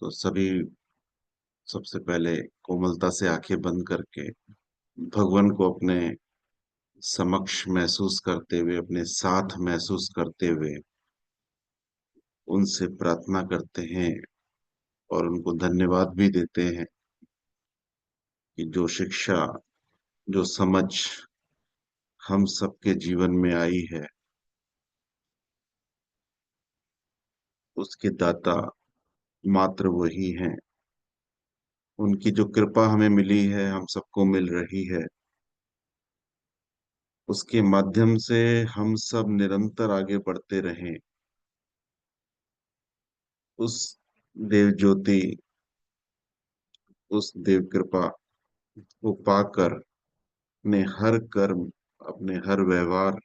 तो सभी सबसे पहले कोमलता से आंखें बंद करके भगवान को अपने समक्ष महसूस करते हुए, अपने साथ महसूस करते हुए उनसे प्रार्थना करते हैं और उनको धन्यवाद भी देते हैं कि जो शिक्षा, जो समझ हम सबके जीवन में आई है, उसके दाता मात्र वही हैं। उनकी जो कृपा हमें मिली है, हम सबको मिल रही है, उसके माध्यम से हम सब निरंतर आगे बढ़ते रहें। उस देव ज्योति, उस देव कृपा को पाकर अपने हर कर्म, अपने हर व्यवहार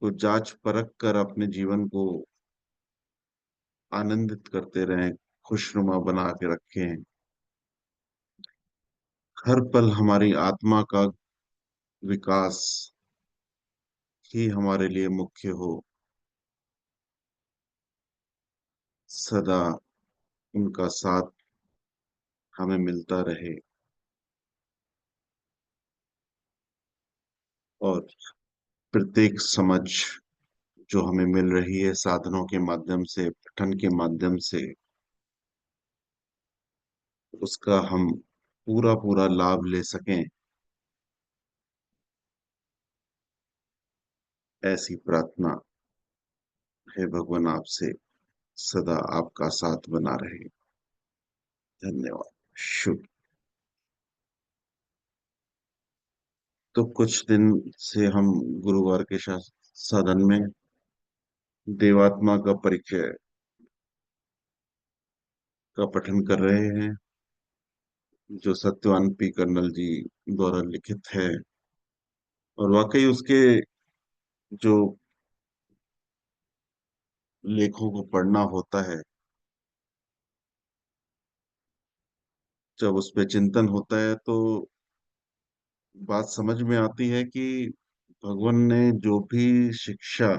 को जांच परख कर अपने जीवन को आनंदित करते रहें, खुशनुमा बना के रखें। हर पल हमारी आत्मा का विकास ही हमारे लिए मुख्य हो। सदा उनका साथ हमें मिलता रहे और प्रत्येक समझ जो हमें मिल रही है साधनों के माध्यम से, पठन के माध्यम से, उसका हम पूरा पूरा लाभ ले सकें, ऐसी प्रार्थना है भगवान आपसे। सदा आपका साथ बना रहे। धन्यवाद। शुभ। तो कुछ दिन से हम गुरुवार के साधन में देवात्मा का परिचय का पठन कर रहे हैं, जो सत्यवान पी कर्नल जी द्वारा लिखित है। और वाकई उसके जो लेखों को पढ़ना होता है, जब उस पे चिंतन होता है, तो बात समझ में आती है कि भगवान ने जो भी शिक्षा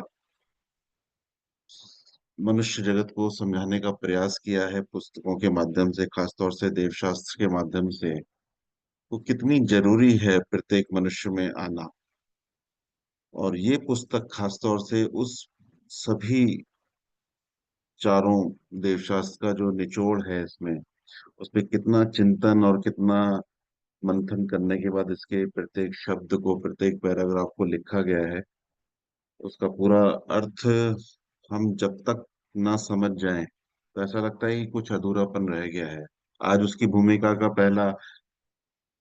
मनुष्य जगत को समझाने का प्रयास किया है पुस्तकों के माध्यम से, खासतौर से देवशास्त्र के माध्यम से, वो कितनी जरूरी है प्रत्येक मनुष्य में आना। और ये पुस्तक खासतौर से उस सभी चारों देवशास्त्र का जो निचोड़ है इसमें, उस पे कितना चिंतन और कितना मंथन करने के बाद इसके प्रत्येक शब्द को, प्रत्येक पैराग्राफ को लिखा गया है। उसका पूरा अर्थ हम जब तक ना समझ जाएं, तो ऐसा लगता है कि कुछ अधूरापन रह गया है। आज उसकी भूमिका का पहला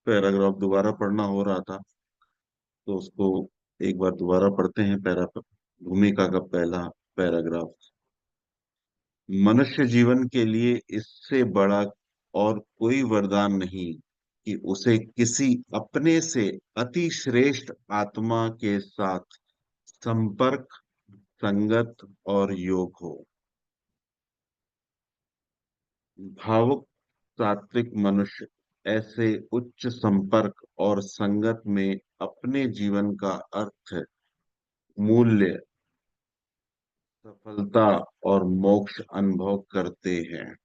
पैराग्राफ दोबारा पढ़ना हो रहा था, तो उसको एक बार दोबारा पढ़ते हैं। भूमिका का पहला पैराग्राफ। मनुष्य जीवन के लिए इससे बड़ा और कोई वरदान नहीं कि उसे किसी अपने से अति श्रेष्ठ आत्मा के साथ संपर्क, संगत और योग हो। भावुक सात्विक मनुष्य ऐसे उच्च संपर्क और संगत में अपने जीवन का अर्थ, मूल्य, सफलता और मोक्ष अनुभव करते हैं।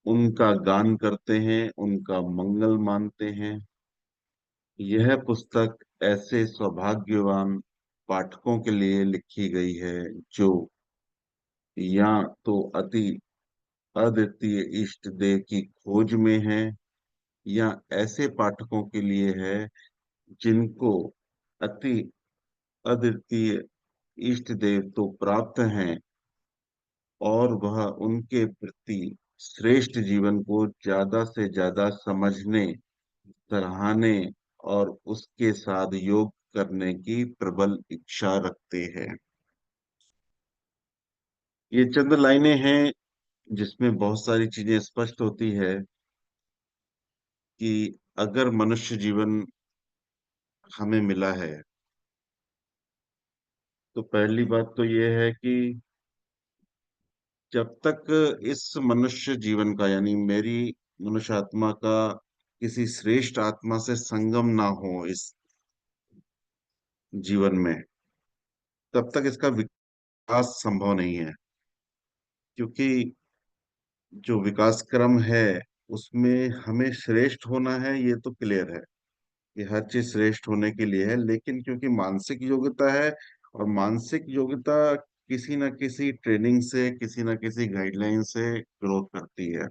उनका गान करते हैं, उनका मंगल मानते हैं। यह पुस्तक ऐसे सौभाग्यवान पाठकों के लिए लिखी गई है जो या तो अति अद्वितीय इष्ट देव की खोज में है, या ऐसे पाठकों के लिए है जिनको अति अद्वितीय इष्ट देव तो प्राप्त हैं, और वह उनके प्रति श्रेष्ठ जीवन को ज्यादा से ज्यादा समझने, सराहने और उसके साथ योग करने की प्रबल इच्छा रखते हैं। ये चंद लाइनें हैं जिसमें बहुत सारी चीजें स्पष्ट होती है कि अगर मनुष्य जीवन हमें मिला है, तो पहली बात तो ये है कि जब तक इस मनुष्य जीवन का, यानी मेरी मनुष्य आत्मा का किसी श्रेष्ठ आत्मा से संगम ना हो इस जीवन में, तब तक इसका विकास संभव नहीं है। क्योंकि जो विकास क्रम है उसमें हमें श्रेष्ठ होना है, ये तो क्लियर है कि हर चीज श्रेष्ठ होने के लिए है। लेकिन क्योंकि मानसिक योग्यता है, और मानसिक योग्यता किसी न किसी ट्रेनिंग से, किसी न किसी गाइडलाइन से ग्रोथ करती है।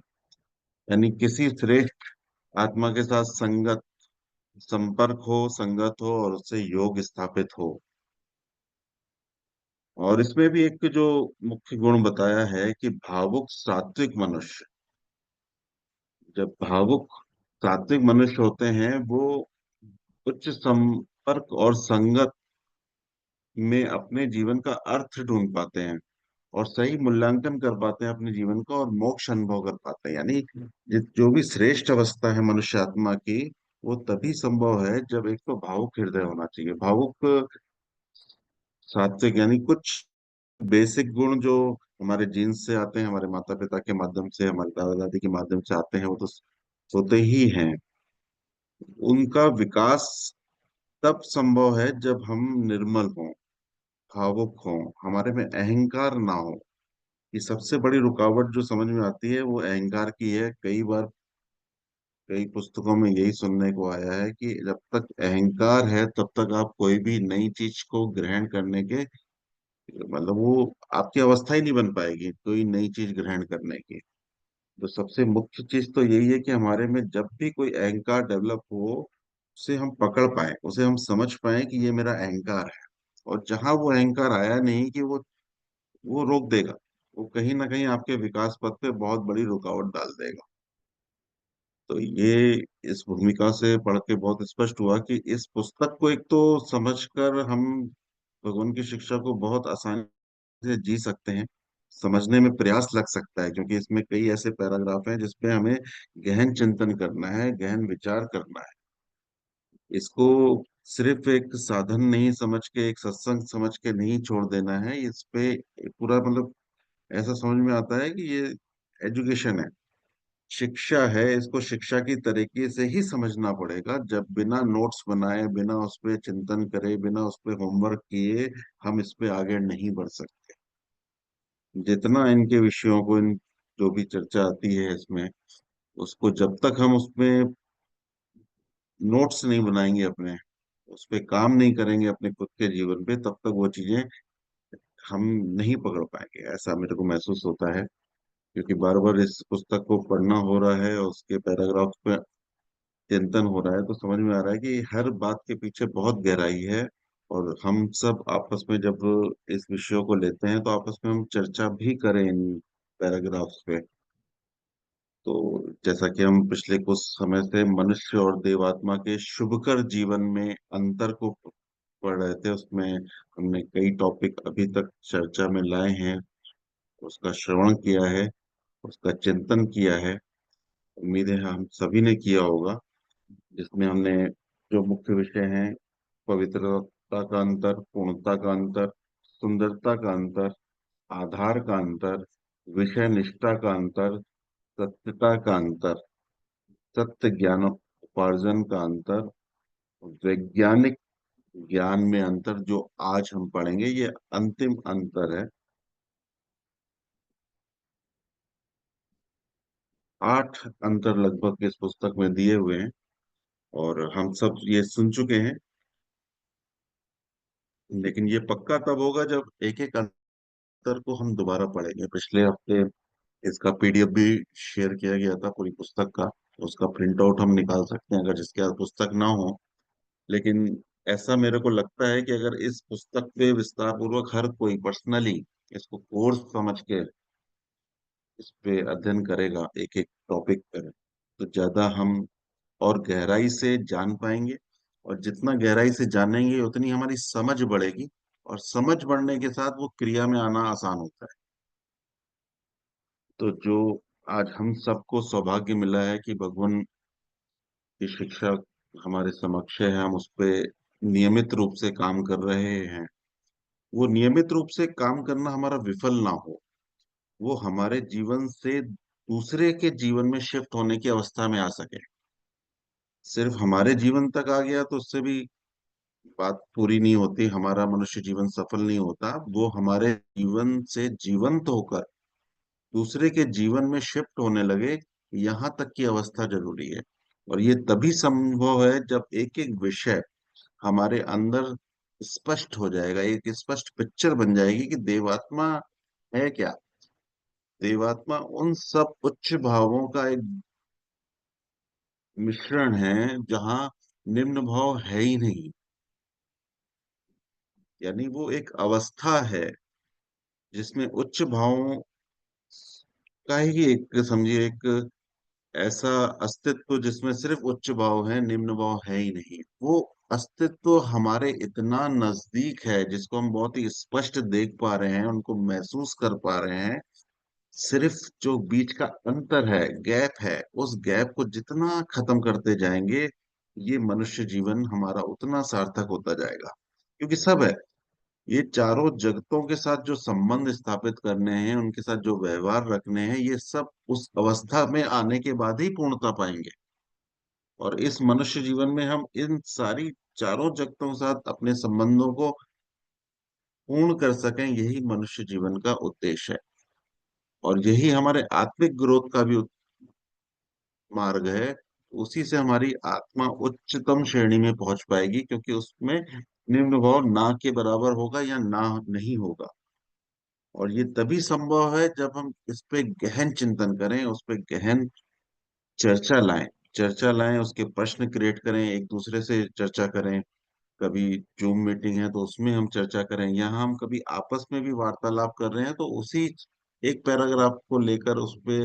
यानी किसी श्रेष्ठ आत्मा के साथ संगत, संपर्क हो, संगत हो, और उससे योग स्थापित हो। और इसमें भी एक जो मुख्य गुण बताया है कि भावुक सात्विक मनुष्य, जब भावुक सात्विक मनुष्य होते हैं वो उच्च संपर्क और संगत में अपने जीवन का अर्थ ढूंढ पाते हैं, और सही मूल्यांकन कर पाते हैं अपने जीवन का, और मोक्ष अनुभव कर पाते हैं। यानी जो भी श्रेष्ठ अवस्था है मनुष्य आत्मा की, वो तभी संभव है जब एक तो भावुक हृदय होना चाहिए। भावुक सात्विक यानी कुछ बेसिक गुण जो हमारे जीन्स से आते हैं, हमारे माता पिता के माध्यम से, हमारे दादा दादी के माध्यम से आते हैं, वो तो होते ही हैं। उनका विकास तब संभव है जब हम निर्मल हों, भावुक हों, हमारे में अहंकार ना हो। ये सबसे बड़ी रुकावट जो समझ में आती है वो अहंकार की है। कई बार कई पुस्तकों में यही सुनने को आया है कि जब तक अहंकार है तब तक आप कोई भी नई चीज को ग्रहण करने के, मतलब वो आपकी अवस्था ही नहीं बन पाएगी कोई नई चीज ग्रहण करने की। तो सबसे मुख्य चीज तो यही है कि हमारे में जब भी कोई अहंकार डेवलप हो, उसे हम पकड़ पाए, उसे हम समझ पाए कि ये मेरा अहंकार है। और जहां वो अहंकार आया नहीं कि वो रोक देगा, वो कहीं ना कहीं आपके विकास पथ पे बहुत बड़ी रुकावट डाल देगा। तो ये इस भूमिका से पढ़ के बहुत स्पष्ट हुआ कि इस पुस्तक को एक तो समझकर हम भगवान की शिक्षा को बहुत आसानी से जी सकते हैं, समझने में प्रयास लग सकता है, क्योंकि इसमें कई ऐसे पैराग्राफ हैं जिसपे हमें गहन चिंतन करना है, गहन विचार करना है। इसको सिर्फ एक साधन नहीं समझ के, एक सत्संग समझ के नहीं छोड़ देना है। इस पे पूरा मतलब ऐसा समझ में आता है कि ये एजुकेशन है, शिक्षा है। इसको शिक्षा की तरीके से ही समझना पड़ेगा। जब बिना नोट्स बनाए, बिना उस पे चिंतन करे, बिना उस पे होमवर्क किए हम इस पे आगे नहीं बढ़ सकते। जितना इनके विषयों को, इन जो भी चर्चा आती है इसमें, उसको जब तक हम उसमें नोट्स नहीं बनाएंगे, अपने उस पे काम नहीं करेंगे अपने खुद के जीवन पे, तब तक वो चीजें हम नहीं पकड़ पाएंगे, ऐसा मेरे को महसूस होता है। क्योंकि बार बार इस पुस्तक को पढ़ना हो रहा है और उसके पैराग्राफ पे चिंतन हो रहा है, तो समझ में आ रहा है कि हर बात के पीछे बहुत गहराई है। और हम सब आपस में जब इस विषयों को लेते हैं तो आपस में हम चर्चा भी करें इन पैराग्राफ्स पे। तो जैसा कि हम पिछले कुछ समय से मनुष्य और देवात्मा के शुभकर जीवन में अंतर को पढ़ रहे थे, उसमें हमने कई टॉपिक अभी तक चर्चा में लाए हैं, उसका श्रवण किया है, उसका चिंतन किया है। उम्मीद है हम सभी ने किया होगा। जिसमें हमने जो मुख्य विषय हैं, पवित्रता का अंतर, पूर्णता का अंतर, सुंदरता का अंतर, आधार का अंतर, विषय निष्ठा का अंतर, सत्यता का अंतर, सत्य ज्ञान उपार्जन का अंतर, वैज्ञानिक ज्ञान में अंतर, जो आज हम पढ़ेंगे, ये अंतिम अंतर है। 8 अंतर लगभग इस पुस्तक में दिए हुए हैं, और हम सब ये सुन चुके हैं। लेकिन ये पक्का तब होगा जब एक एक अंतर को हम दोबारा पढ़ेंगे। पिछले हफ्ते इसका पीडीएफ भी शेयर किया गया था पूरी पुस्तक का, उसका प्रिंट आउट हम निकाल सकते हैं अगर जिसके पास पुस्तक ना हो। लेकिन ऐसा मेरे को लगता है कि अगर इस पुस्तक पे विस्तार पूर्वक हर कोई पर्सनली इसको कोर्स समझ के इस पे अध्ययन करेगा, एक एक टॉपिक पर, तो ज्यादा हम और गहराई से जान पाएंगे। और जितना गहराई से जानेंगे उतनी हमारी समझ बढ़ेगी, और समझ बढ़ने के साथ वो क्रिया में आना आसान होता है। तो जो आज हम सबको सौभाग्य मिला है कि भगवान की शिक्षा हमारे समक्ष है, हम उस पे नियमित रूप से काम कर रहे हैं। वो नियमित रूप से काम करना हमारा विफल ना हो, वो हमारे जीवन से दूसरे के जीवन में शिफ्ट होने की अवस्था में आ सके। सिर्फ हमारे जीवन तक आ गया तो उससे भी बात पूरी नहीं होती, हमारा मनुष्य जीवन सफल नहीं होता। वो हमारे जीवन से जीवंत होकर दूसरे के जीवन में शिफ्ट होने लगे, यहाँ तक की अवस्था जरूरी है। और ये तभी संभव है जब एक एक विषय हमारे अंदर स्पष्ट हो जाएगा, एक स्पष्ट पिक्चर बन जाएगी कि देवात्मा है क्या। देवात्मा उन सब उच्च भावों का एक मिश्रण है जहाँ निम्न भाव है ही नहीं। यानी वो एक अवस्था है जिसमें उच्च भावों का ही एक, समझिए, एक ऐसा अस्तित्व जिसमें सिर्फ उच्च भाव है, निम्न भाव है ही नहीं। वो अस्तित्व हमारे इतना नजदीक है जिसको हम बहुत ही स्पष्ट देख पा रहे हैं, उनको महसूस कर पा रहे हैं। सिर्फ जो बीच का अंतर है, गैप है, उस गैप को जितना खत्म करते जाएंगे, ये मनुष्य जीवन हमारा उतना सार्थक होता जाएगा। क्योंकि सब है, ये चारों जगतों के साथ जो संबंध स्थापित करने हैं, उनके साथ जो व्यवहार रखने हैं, ये सब उस अवस्था में आने के बाद ही पूर्णता पाएंगे। और इस मनुष्य जीवन में हम इन सारी चारों जगतों के साथ अपने संबंधों को पूर्ण कर सकें, यही मनुष्य जीवन का उद्देश्य है। और यही हमारे आत्मिक ग्रोथ का भी मार्ग है। उसी से हमारी आत्मा उच्चतम श्रेणी में पहुंच पाएगी, क्योंकि उसमें निम्न भाव ना के बराबर होगा या ना नहीं होगा। और ये तभी संभव है जब हम इस पे गहन चिंतन करें, उस पे गहन चर्चा लाएं। चर्चा लाएं, उसके प्रश्न क्रिएट करें, एक दूसरे से चर्चा करें। कभी जूम मीटिंग है तो उसमें हम चर्चा करें, या हम कभी आपस में भी वार्तालाप कर रहे हैं तो उसी एक पैराग्राफ को लेकर उस पे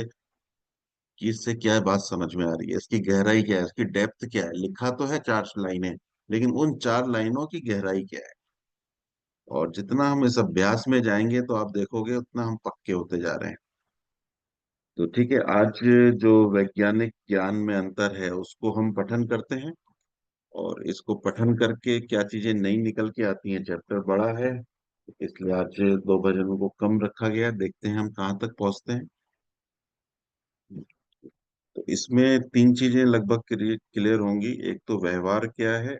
कि इससे क्या बात समझ में आ रही है, इसकी गहराई क्या है, इसकी डेप्थ क्या है। लिखा तो है 4 लाइनें, लेकिन उन 4 लाइनों की गहराई क्या है। और जितना हम इस अभ्यास में जाएंगे तो आप देखोगे उतना हम पक्के होते जा रहे हैं। तो ठीक है, आज जो वैज्ञानिक ज्ञान में अंतर है उसको हम पठन करते हैं। और इसको पठन करके क्या चीजें नई निकल के आती हैं, चैप्टर बड़ा है, इसलिए आज 2 भजनों को कम रखा गया। देखते हैं हम कहाँ तक पहुंचते हैं। तो इसमें 3 चीजें लगभग क्लियर होंगी। एक तो व्यवहार क्या है,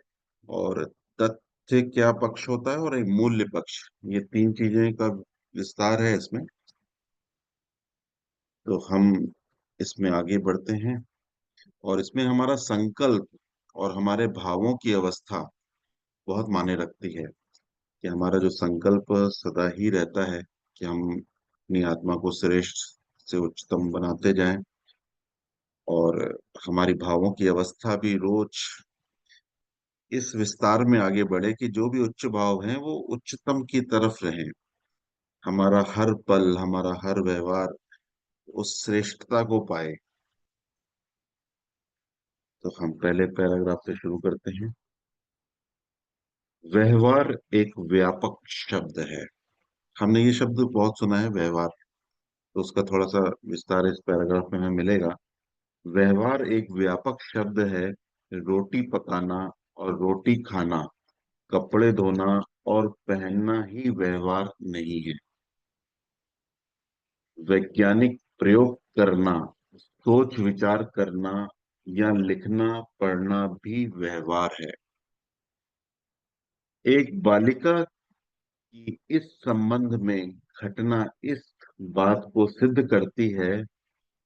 और तथ्य क्या पक्ष होता है, और एक मूल्य पक्ष। ये 3 चीजें का विस्तार है इसमें। तो हम इसमें आगे बढ़ते हैं। और इसमें हमारा संकल्प और हमारे भावों की अवस्था बहुत मायने रखती है। कि हमारा जो संकल्प सदा ही रहता है कि हम अपनी आत्मा को श्रेष्ठ से उच्चतम बनाते जाएं, और हमारी भावों की अवस्था भी रोज इस विस्तार में आगे बढ़े कि जो भी उच्च भाव हैं वो उच्चतम की तरफ रहें। हमारा हर पल, हमारा हर व्यवहार उस श्रेष्ठता को पाए। तो हम पहले पैराग्राफ से शुरू करते हैं। व्यवहार एक व्यापक शब्द है। हमने ये शब्द बहुत सुना है, व्यवहार। तो उसका थोड़ा सा विस्तार इस पैराग्राफ में हमें मिलेगा। व्यवहार एक व्यापक शब्द है। रोटी पकाना और रोटी खाना, कपड़े धोना और पहनना ही व्यवहार नहीं है। वैज्ञानिक प्रयोग करना, सोच विचार करना या लिखना पढ़ना भी व्यवहार है। एक बालिका की इस संबंध में घटना इस बात को सिद्ध करती है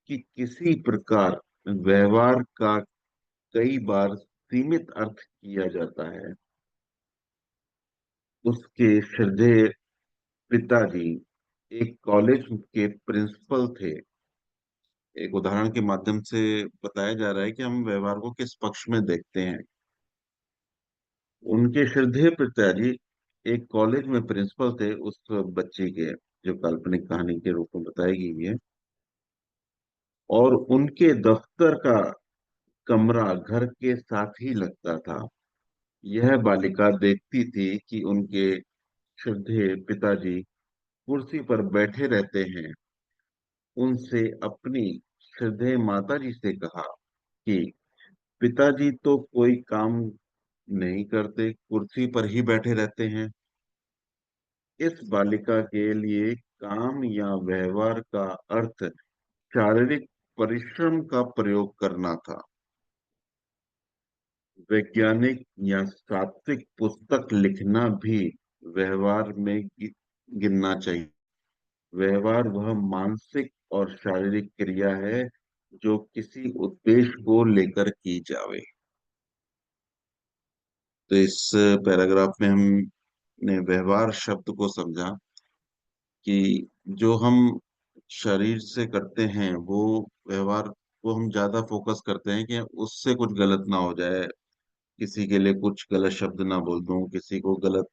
कि किसी प्रकार व्यवहार का कई बार सीमित अर्थ किया जाता है। उसके श्रद्धेय पिताजी एक कॉलेज के प्रिंसिपल थे। एक उदाहरण के माध्यम से बताया जा रहा है कि हम व्यवहार को किस पक्ष में देखते हैं। उनके श्रद्धेय पिताजी एक कॉलेज में प्रिंसिपल थे, उस बच्ची के, जो काल्पनिक कहानी के रूप में बताई गई है। और उनके दफ्तर का कमरा घर के साथ ही लगता था। यह बालिका देखती थी कि उनके श्रद्धेय पिताजी कुर्सी पर बैठे रहते हैं। उनसे अपनी श्रद्धेय माताजी से कहा कि पिताजी तो कोई काम नहीं करते, कुर्सी पर ही बैठे रहते हैं। इस बालिका के लिए काम या व्यवहार का अर्थ शारीरिक परिश्रम का प्रयोग करना था। वैज्ञानिक या सात्विक पुस्तक लिखना भी व्यवहार में गिनना चाहिए। व्यवहार वह मानसिक और शारीरिक क्रिया है जो किसी उद्देश्य को लेकर की जावे। तो इस पैराग्राफ में हमने व्यवहार शब्द को समझा कि जो हम शरीर से करते हैं वो व्यवहार को हम ज्यादा फोकस करते हैं कि उससे कुछ गलत ना हो जाए, किसी के लिए कुछ गलत शब्द ना बोल दूं, किसी को गलत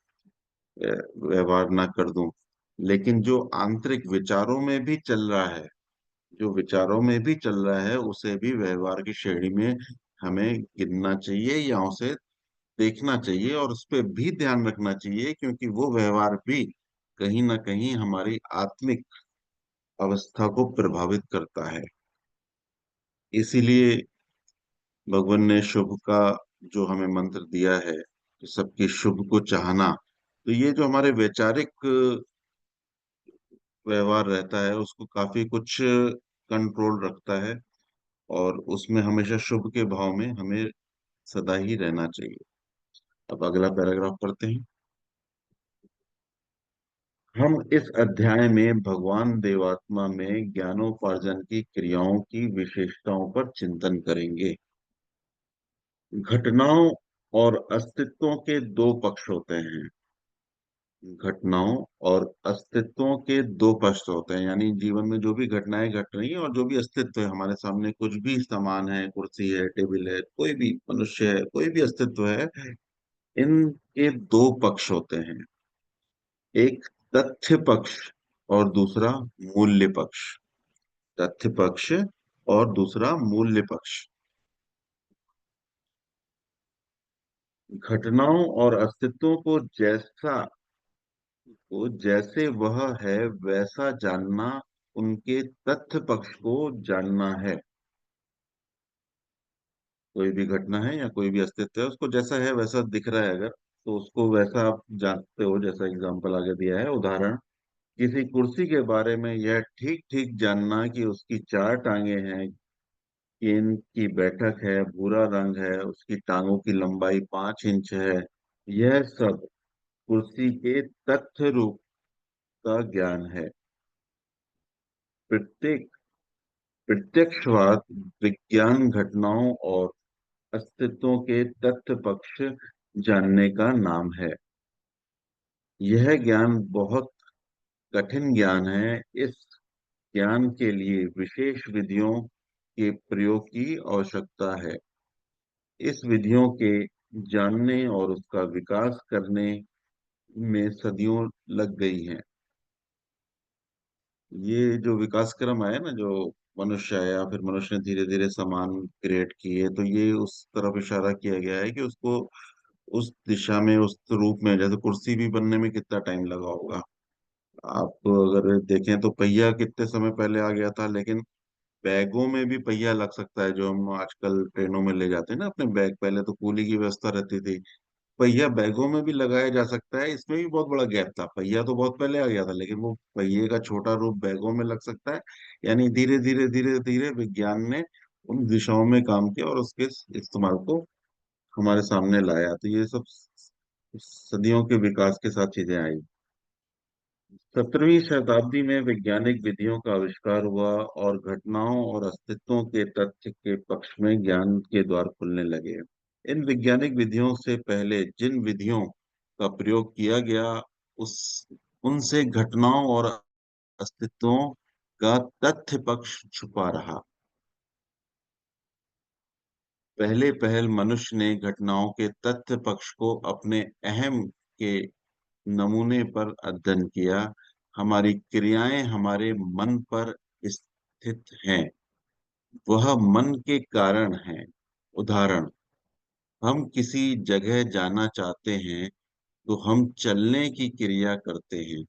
अ, व्यवहार ना कर दूं। लेकिन जो आंतरिक विचारों में भी चल रहा है, जो विचारों में भी चल रहा है उसे भी व्यवहार की श्रेणी में हमें गिनना चाहिए या उसे देखना चाहिए और उस पर भी ध्यान रखना चाहिए, क्योंकि वो व्यवहार भी कहीं ना कहीं हमारी आत्मिक अवस्था को प्रभावित करता है। इसीलिए भगवान ने शुभ का जो हमें मंत्र दिया है कि सबके शुभ को चाहना, तो ये जो हमारे वैचारिक व्यवहार रहता है उसको काफी कुछ कंट्रोल रखता है, और उसमें हमेशा शुभ के भाव में हमें सदा ही रहना चाहिए। अब अगला पैराग्राफ पढ़ते हैं। हम इस अध्याय में भगवान देवात्मा में ज्ञानोपार्जन की क्रियाओं की विशेषताओं पर चिंतन करेंगे। घटनाओं और अस्तित्वों के दो पक्ष होते हैं। घटनाओं और अस्तित्वों के दो पक्ष होते हैं, यानी जीवन में जो भी घटनाएं घट रही हैं और जो भी अस्तित्व है हमारे सामने, कुछ भी सामान है, कुर्सी है, टेबल है, कोई भी मनुष्य है, कोई भी अस्तित्व है, इनके दो पक्ष होते हैं। एक तथ्य पक्ष और दूसरा मूल्य पक्ष। तथ्य पक्ष और दूसरा मूल्य पक्ष। घटनाओं और अस्तित्वों को जैसे वह है वैसा जानना उनके तथ्य पक्ष को जानना है। कोई भी घटना है या कोई भी अस्तित्व है उसको जैसा है वैसा दिख रहा है अगर, तो उसको वैसा आप जानते हो। जैसा एग्जांपल आगे दिया है, उदाहरण, किसी कुर्सी के बारे में यह ठीक ठीक जानना कि उसकी चार टांगे हैं, कि इनकी बैठक है, भूरा रंग है, उसकी टांगों की लंबाई 5 इंच है, यह सब कुर्सी के तथ्य रूप का ज्ञान है। प्रत्येक प्रत्यक्षवाद विज्ञान घटनाओं और अस्तित्वों के तथ्य पक्ष जानने का नाम है। यह ज्ञान बहुत कठिन ज्ञान है। इस ज्ञान के लिए विशेष विधियों के प्रयोग की आवश्यकता है। इस विधियों के जानने और उसका विकास करने में सदियों लग गई हैं। ये जो विकास क्रम है ना, जो मनुष्य आया, फिर मनुष्य ने धीरे धीरे सामान क्रिएट किए, तो ये उस तरफ इशारा किया गया है कि उसको उस दिशा में, उस रूप में, जैसे कुर्सी भी बनने में कितना टाइम लगा होगा। आप अगर देखें तो पहिया कितने समय पहले आ गया था, लेकिन बैगों में भी पहिया लग सकता है, जो हम आजकल ट्रेनों में ले जाते हैं ना अपने बैग। पहले तो कूली की व्यवस्था रहती थी, पहिया बैगों में भी लगाया जा सकता है। इसमें भी बहुत बड़ा गैप था, पहिया तो बहुत पहले आ गया था, लेकिन वो पहिए का छोटा रूप बैगों में लग सकता है। यानी धीरे धीरे धीरे धीरे विज्ञान ने उन दिशाओं में काम किया और उसके इस्तेमाल को हमारे सामने लाया। तो ये सब सदियों के विकास के साथ चीजें आई। 17वीं शताब्दी में वैज्ञानिक विधियों का आविष्कार हुआ और घटनाओं और अस्तित्वों के तथ्य के पक्ष में ज्ञान के द्वार खुलने लगे। इन वैज्ञानिक विधियों से पहले जिन विधियों का प्रयोग किया गया, उस उनसे घटनाओं और अस्तित्वों का तथ्य पक्ष छुपा रहा। पहले पहल मनुष्य ने घटनाओं के तथ्य पक्ष को अपने अहम के नमूने पर अध्ययन किया। हमारी क्रियाएं हमारे मन पर स्थित हैं, वह मन के कारण है। उदाहरण, हम किसी जगह जाना चाहते हैं तो हम चलने की क्रिया करते हैं।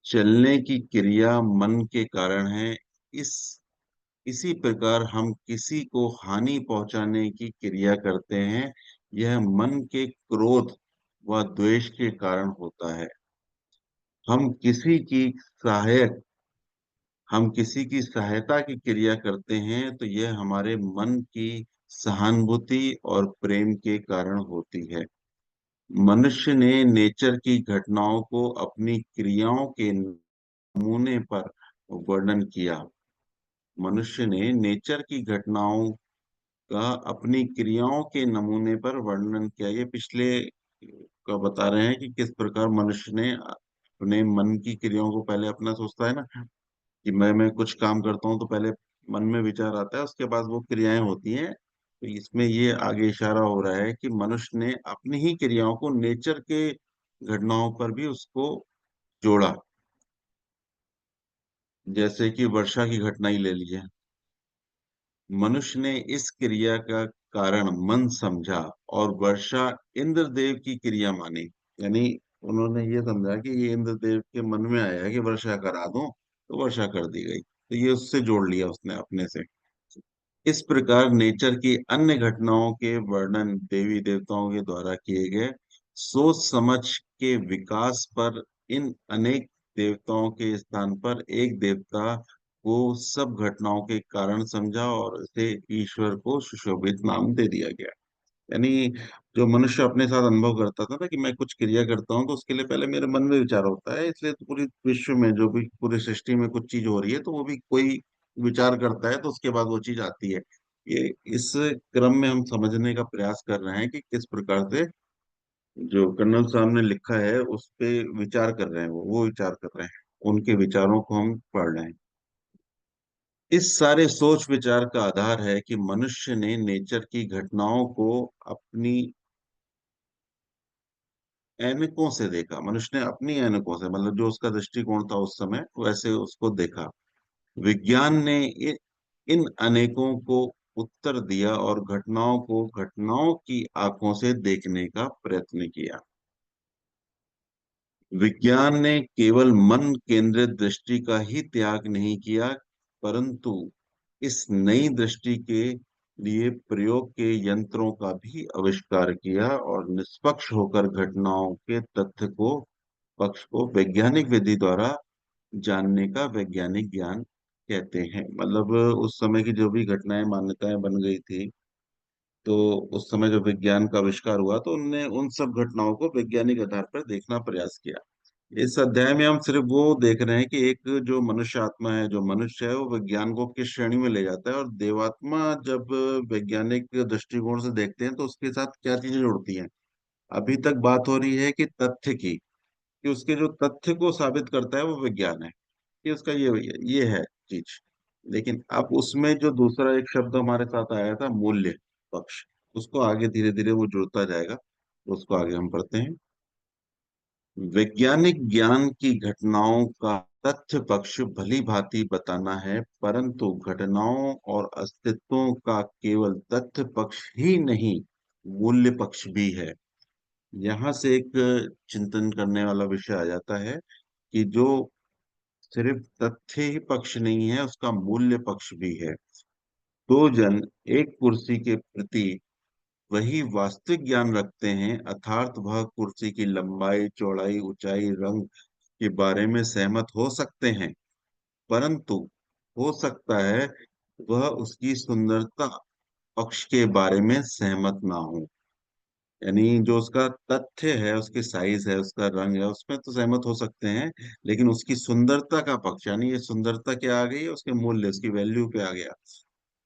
चलने की क्रिया मन के कारण है। इस इसी प्रकार हम किसी को हानि पहुंचाने की क्रिया करते हैं। यह मन के क्रोध व द्वेष के कारण होता है। हम किसी की सहायक हम किसी की सहायता की क्रिया करते हैं तो यह हमारे मन की सहानुभूति और प्रेम के कारण होती है। मनुष्य ने नेचर की घटनाओं को अपनी क्रियाओं के नमूने पर वर्णन किया। मनुष्य ने नेचर की घटनाओं का अपनी क्रियाओं के नमूने पर वर्णन किया। ये पिछले का बता रहे हैं कि किस प्रकार मनुष्य ने अपने मन की क्रियाओं को पहले अपना सोचता है ना, कि मैं कुछ काम करता हूँ तो पहले मन में विचार आता है, उसके बाद वो क्रियाएं होती हैं। तो इसमें ये आगे इशारा हो रहा है कि मनुष्य ने अपनी ही क्रियाओं को नेचर के घटनाओं पर भी उसको जोड़ा। जैसे कि वर्षा की घटना ही ले लीजिए। मनुष्य ने इस क्रिया का कारण मन समझा और वर्षा इंद्रदेव की क्रिया मानी। यानी उन्होंने ये समझा कि ये इंद्रदेव के मन में आया है कि वर्षा करा दूं, तो वर्षा कर दी गई, तो ये उससे जोड़ लिया उसने अपने से। इस प्रकार नेचर की अन्य घटनाओं के वर्णन देवी देवताओं के द्वारा किए गए सोच समझ के विकास पर इन अनेक देवताओं के स्थान पर एक देवता को सब घटनाओं के कारण समझा और इसे ईश्वर को सुशोभित नाम दे दिया गया। यानी जो मनुष्य अपने साथ अनुभव करता था ना कि मैं कुछ क्रिया करता हूँ, तो उसके लिए पहले मेरे मन में विचार होता है, इसलिए तो पूरी विश्व में जो भी पूरी सृष्टि में कुछ चीज हो रही है तो वो भी कोई विचार करता है, तो उसके बाद वो चीज आती है। ये इस क्रम में हम समझने का प्रयास कर रहे हैं कि किस प्रकार से जो कर्नल साहब ने लिखा है उस पे विचार कर रहे हैं, वो विचार कर रहे हैं, उनके विचारों को हम पढ़ रहे हैं। इस सारे सोच विचार का आधार है कि मनुष्य ने नेचर की घटनाओं को अपनी ऐनकों से देखा। मनुष्य ने अपनी ऐनकों से, मतलब जो उसका दृष्टिकोण था उस समय, वैसे उसको देखा। विज्ञान ने इन अनेकों को उत्तर दिया और घटनाओं को घटनाओं की आंखों से देखने का प्रयत्न किया। विज्ञान ने केवल मन केंद्रित दृष्टि का ही त्याग नहीं किया, परंतु इस नई दृष्टि के लिए प्रयोग के यंत्रों का भी आविष्कार किया और निष्पक्ष होकर घटनाओं के तथ्य को पक्ष को वैज्ञानिक विधि द्वारा जानने का वैज्ञानिक ज्ञान कहते हैं। मतलब उस समय की जो भी घटनाएं मान्यताएं बन गई थी, तो उस समय जो विज्ञान का आविष्कार हुआ तो उनने उन सब घटनाओं को वैज्ञानिक आधार पर देखना प्रयास किया। इस अध्याय में हम सिर्फ वो देख रहे हैं कि एक जो मनुष्य आत्मा है, जो मनुष्य है, वो विज्ञान को किस श्रेणी में ले जाता है, और देवात्मा जब वैज्ञानिक दृष्टिकोण से देखते हैं तो उसके साथ क्या चीजें जुड़ती हैं। अभी तक बात हो रही है कि तथ्य की, कि उसके जो तथ्य को साबित करता है वो विज्ञान है, कि उसका ये है चीज। लेकिन अब उसमें जो दूसरा एक शब्द हमारे साथ आया था, मूल्य पक्ष, उसको आगे धीरे धीरे वो जुड़ता जाएगा, तो उसको आगे हम पढ़ते हैं। वैज्ञानिक ज्ञान की घटनाओं का तथ्य पक्ष भली भांति बताना है, परंतु घटनाओं और अस्तित्वों का केवल तथ्य पक्ष ही नहीं, मूल्य पक्ष भी है। यहाँ से एक चिंतन करने वाला विषय आ जाता है कि जो सिर्फ तथ्य ही पक्ष नहीं है, उसका मूल्य पक्ष भी है। दो जन एक कुर्सी के प्रति वही वास्तविक ज्ञान रखते हैं, अर्थात वह कुर्सी की लंबाई चौड़ाई ऊंचाई रंग के बारे में सहमत हो सकते हैं, परंतु हो सकता है वह उसकी सुंदरता पक्ष के बारे में सहमत ना हो। यानी जो उसका तथ्य है, उसकी साइज है, उसका रंग है, उसमें तो सहमत हो सकते हैं, लेकिन उसकी सुंदरता का पक्ष, यानी ये सुंदरता क्या आ गई, उसके मूल्य, उसकी वैल्यू पे आ गया,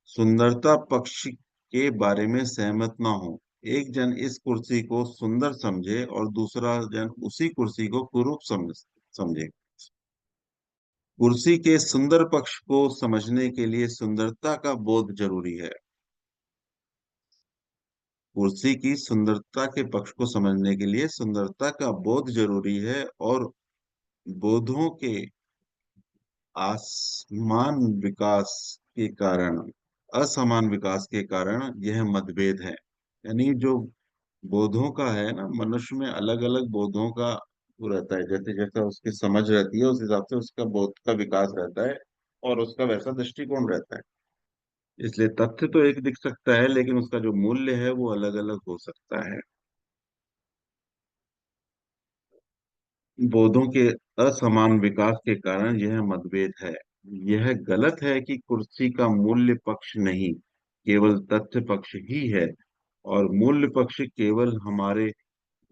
सुंदरता पक्ष के बारे में सहमत ना हो। एक जन इस कुर्सी को सुंदर समझे और दूसरा जन उसी कुर्सी को कुरूप समझे। कुर्सी के सुंदर पक्ष को समझने के लिए सुंदरता का बोध जरूरी है। कुर्सी की सुंदरता के पक्ष को समझने के लिए सुंदरता का बोध जरूरी है, और बोधों के आसमान विकास के कारण असमान विकास के कारण यह मतभेद है। यानी जो बोधों का है ना, मनुष्य में अलग अलग बोधों का वो रहता है, जैसे जैसा उसकी समझ रहती है उस हिसाब से उसका बोध का विकास रहता है, और उसका वैसा दृष्टिकोण रहता है। इसलिए तथ्य तो एक दिख सकता है, लेकिन उसका जो मूल्य है वो अलग अलग हो सकता है। बोधों के असमान विकास के कारण यह मतभेद है। यह गलत है कि कुर्सी का मूल्य पक्ष नहीं, केवल तथ्य पक्ष ही है, और मूल्य पक्ष केवल हमारे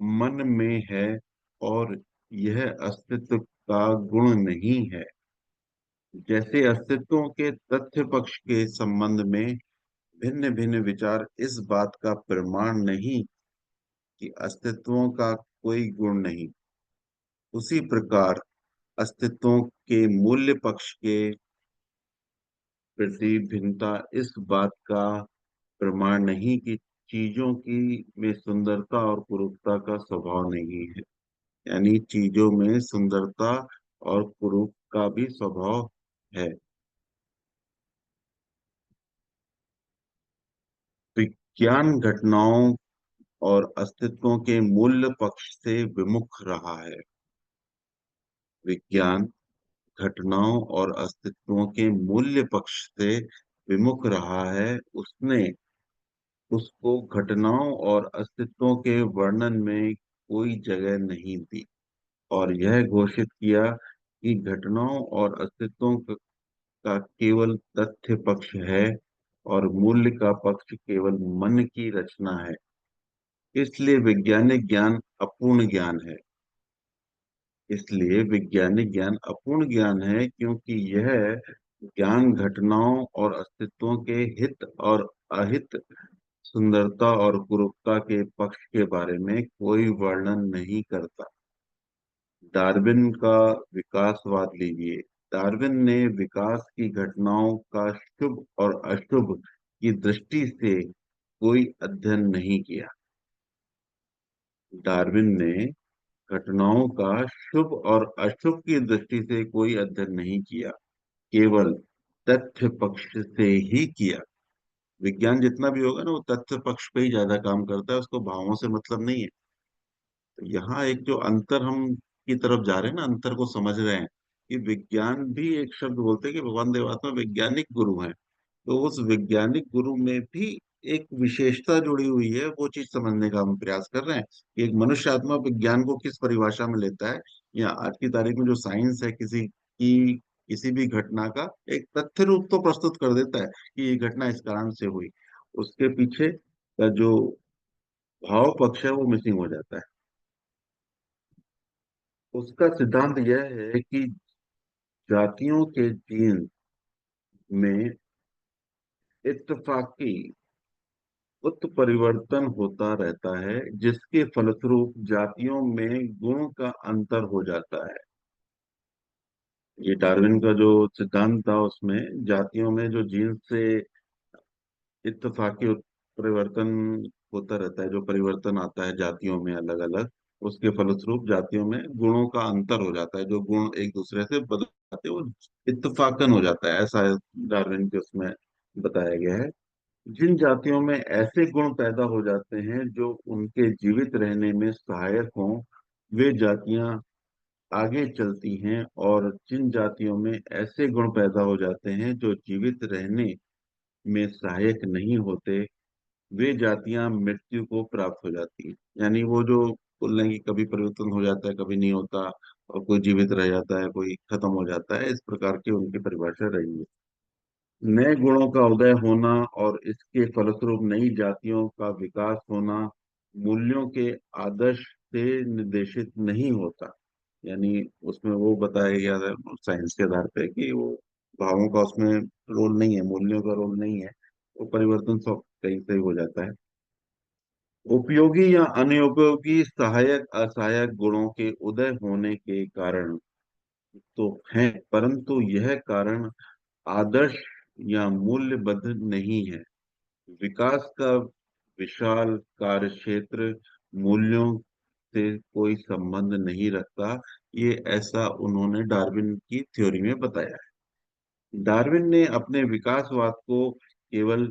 मन में है, और यह अस्तित्व का गुण नहीं है। जैसे अस्तित्वों के तथ्य पक्ष के संबंध में भिन्न भिन्न विचार इस बात का प्रमाण नहीं कि अस्तित्वों का कोई गुण नहीं, उसी प्रकार अस्तित्वों के मूल्य पक्ष के प्रति भिन्नता इस बात का प्रमाण नहीं कि चीजों की में सुंदरता और कुरूपता का स्वभाव नहीं है। यानी चीजों में सुंदरता और कुरूप का भी स्वभाव है। विज्ञान घटनाओं और अस्तित्वों के मूल्य पक्ष से विमुख रहा है। विज्ञान घटनाओं और अस्तित्वों के मूल्य पक्ष से विमुख रहा है। उसने उसको घटनाओं और अस्तित्वों के वर्णन में कोई जगह नहीं दी और यह घोषित किया कि घटनाओं और अस्तित्वों का केवल तथ्य पक्ष है और मूल्य का पक्ष केवल मन की रचना है। इसलिए वैज्ञानिक ज्ञान अपूर्ण ज्ञान है। इसलिए वैज्ञानिक ज्ञान अपूर्ण ज्ञान है क्योंकि यह ज्ञान घटनाओं और अस्तित्वों के हित और अहित, सुंदरता और कुरूपता के पक्ष के बारे में कोई वर्णन नहीं करता। डार्विन का विकासवाद लीजिए। डार्विन ने विकास की घटनाओं का शुभ और अशुभ की दृष्टि से कोई अध्ययन नहीं किया। डार्विन ने घटनाओं का शुभ और अशुभ की दृष्टि से कोई अध्ययन नहीं किया, केवल तथ्य पक्ष से ही किया। विज्ञान जितना भी होगा ना, वो तथ्य पक्ष पे ही ज्यादा काम करता है, उसको भावों से मतलब नहीं है। तो यहाँ एक जो अंतर हम की तरफ जा रहे हैं ना, अंतर को समझ रहे हैं कि विज्ञान भी एक शब्द बोलते हैं कि भगवान देवात्मा वैज्ञानिक गुरु हैं। तो उस वैज्ञानिक गुरु में भी एक विशेषता जुड़ी हुई है, वो चीज समझने का हम प्रयास कर रहे हैं कि एक मनुष्य आत्मा विज्ञान को किस परिभाषा में लेता है, या आज की तारीख में जो साइंस है किसी भी घटना का एक तथ्य रूप तो प्रस्तुत कर देता है कि ये घटना इस कारण से हुई। उसके पीछे का जो भाव पक्ष है वो मिसिंग हो जाता है। उसका सिद्धांत यह है कि जातियों के जीन में इत्तेफाकी उत्परिवर्तन होता रहता है, जिसके फलस्वरूप जातियों में गुण का अंतर हो जाता है। ये डार्विन का जो सिद्धांत था, उसमें जातियों में जो जीन से इत्तेफाकी परिवर्तन होता रहता है, जो परिवर्तन आता है जातियों में अलग अलग, उसके फलस्वरूप जातियों में गुणों का अंतर हो जाता है। जो गुण एक दूसरे से बदल जाते हैं वो इत्तेफाकन हो जाता है, ऐसा डार्विन के उसमें बताया गया है। जिन जातियों में ऐसे गुण पैदा हो जाते हैं जो उनके जीवित रहने में सहायक हों, वे जातियां आगे चलती हैं, और जिन जातियों में ऐसे गुण पैदा हो जाते हैं जो जीवित रहने में सहायक नहीं होते, वे जातियां मृत्यु को प्राप्त हो जाती हैं। यानी वो जो बोल रहे हैं कि कभी परिवर्तन हो जाता है, कभी नहीं होता, और कोई जीवित रह जाता है, कोई खत्म हो जाता है, इस प्रकार की उनकी परिभाषा रही है। नए गुणों का उदय होना और इसके फलस्वरूप नई जातियों का विकास होना मूल्यों के आदर्श से निर्देशित नहीं होता। यानी उसमें वो बताया गया है साइंस के आधार पे कि वो भावों का उसमें रोल नहीं है, मूल्यों का रोल नहीं है, वो परिवर्तन सब कहीं से ही हो जाता है। उपयोगी या अनुपयोगी सहायक असहायक गुणों के उदय होने के कारण तो हैं, परंतु यह कारण आदर्श या मूल्यबद्ध नहीं है। विकास का विशाल कार्य क्षेत्र मूल्यों से कोई संबंध नहीं रखता। ये ऐसा उन्होंने डार्विन की थ्योरी में बताया है। डार्विन ने अपने विकासवाद को केवल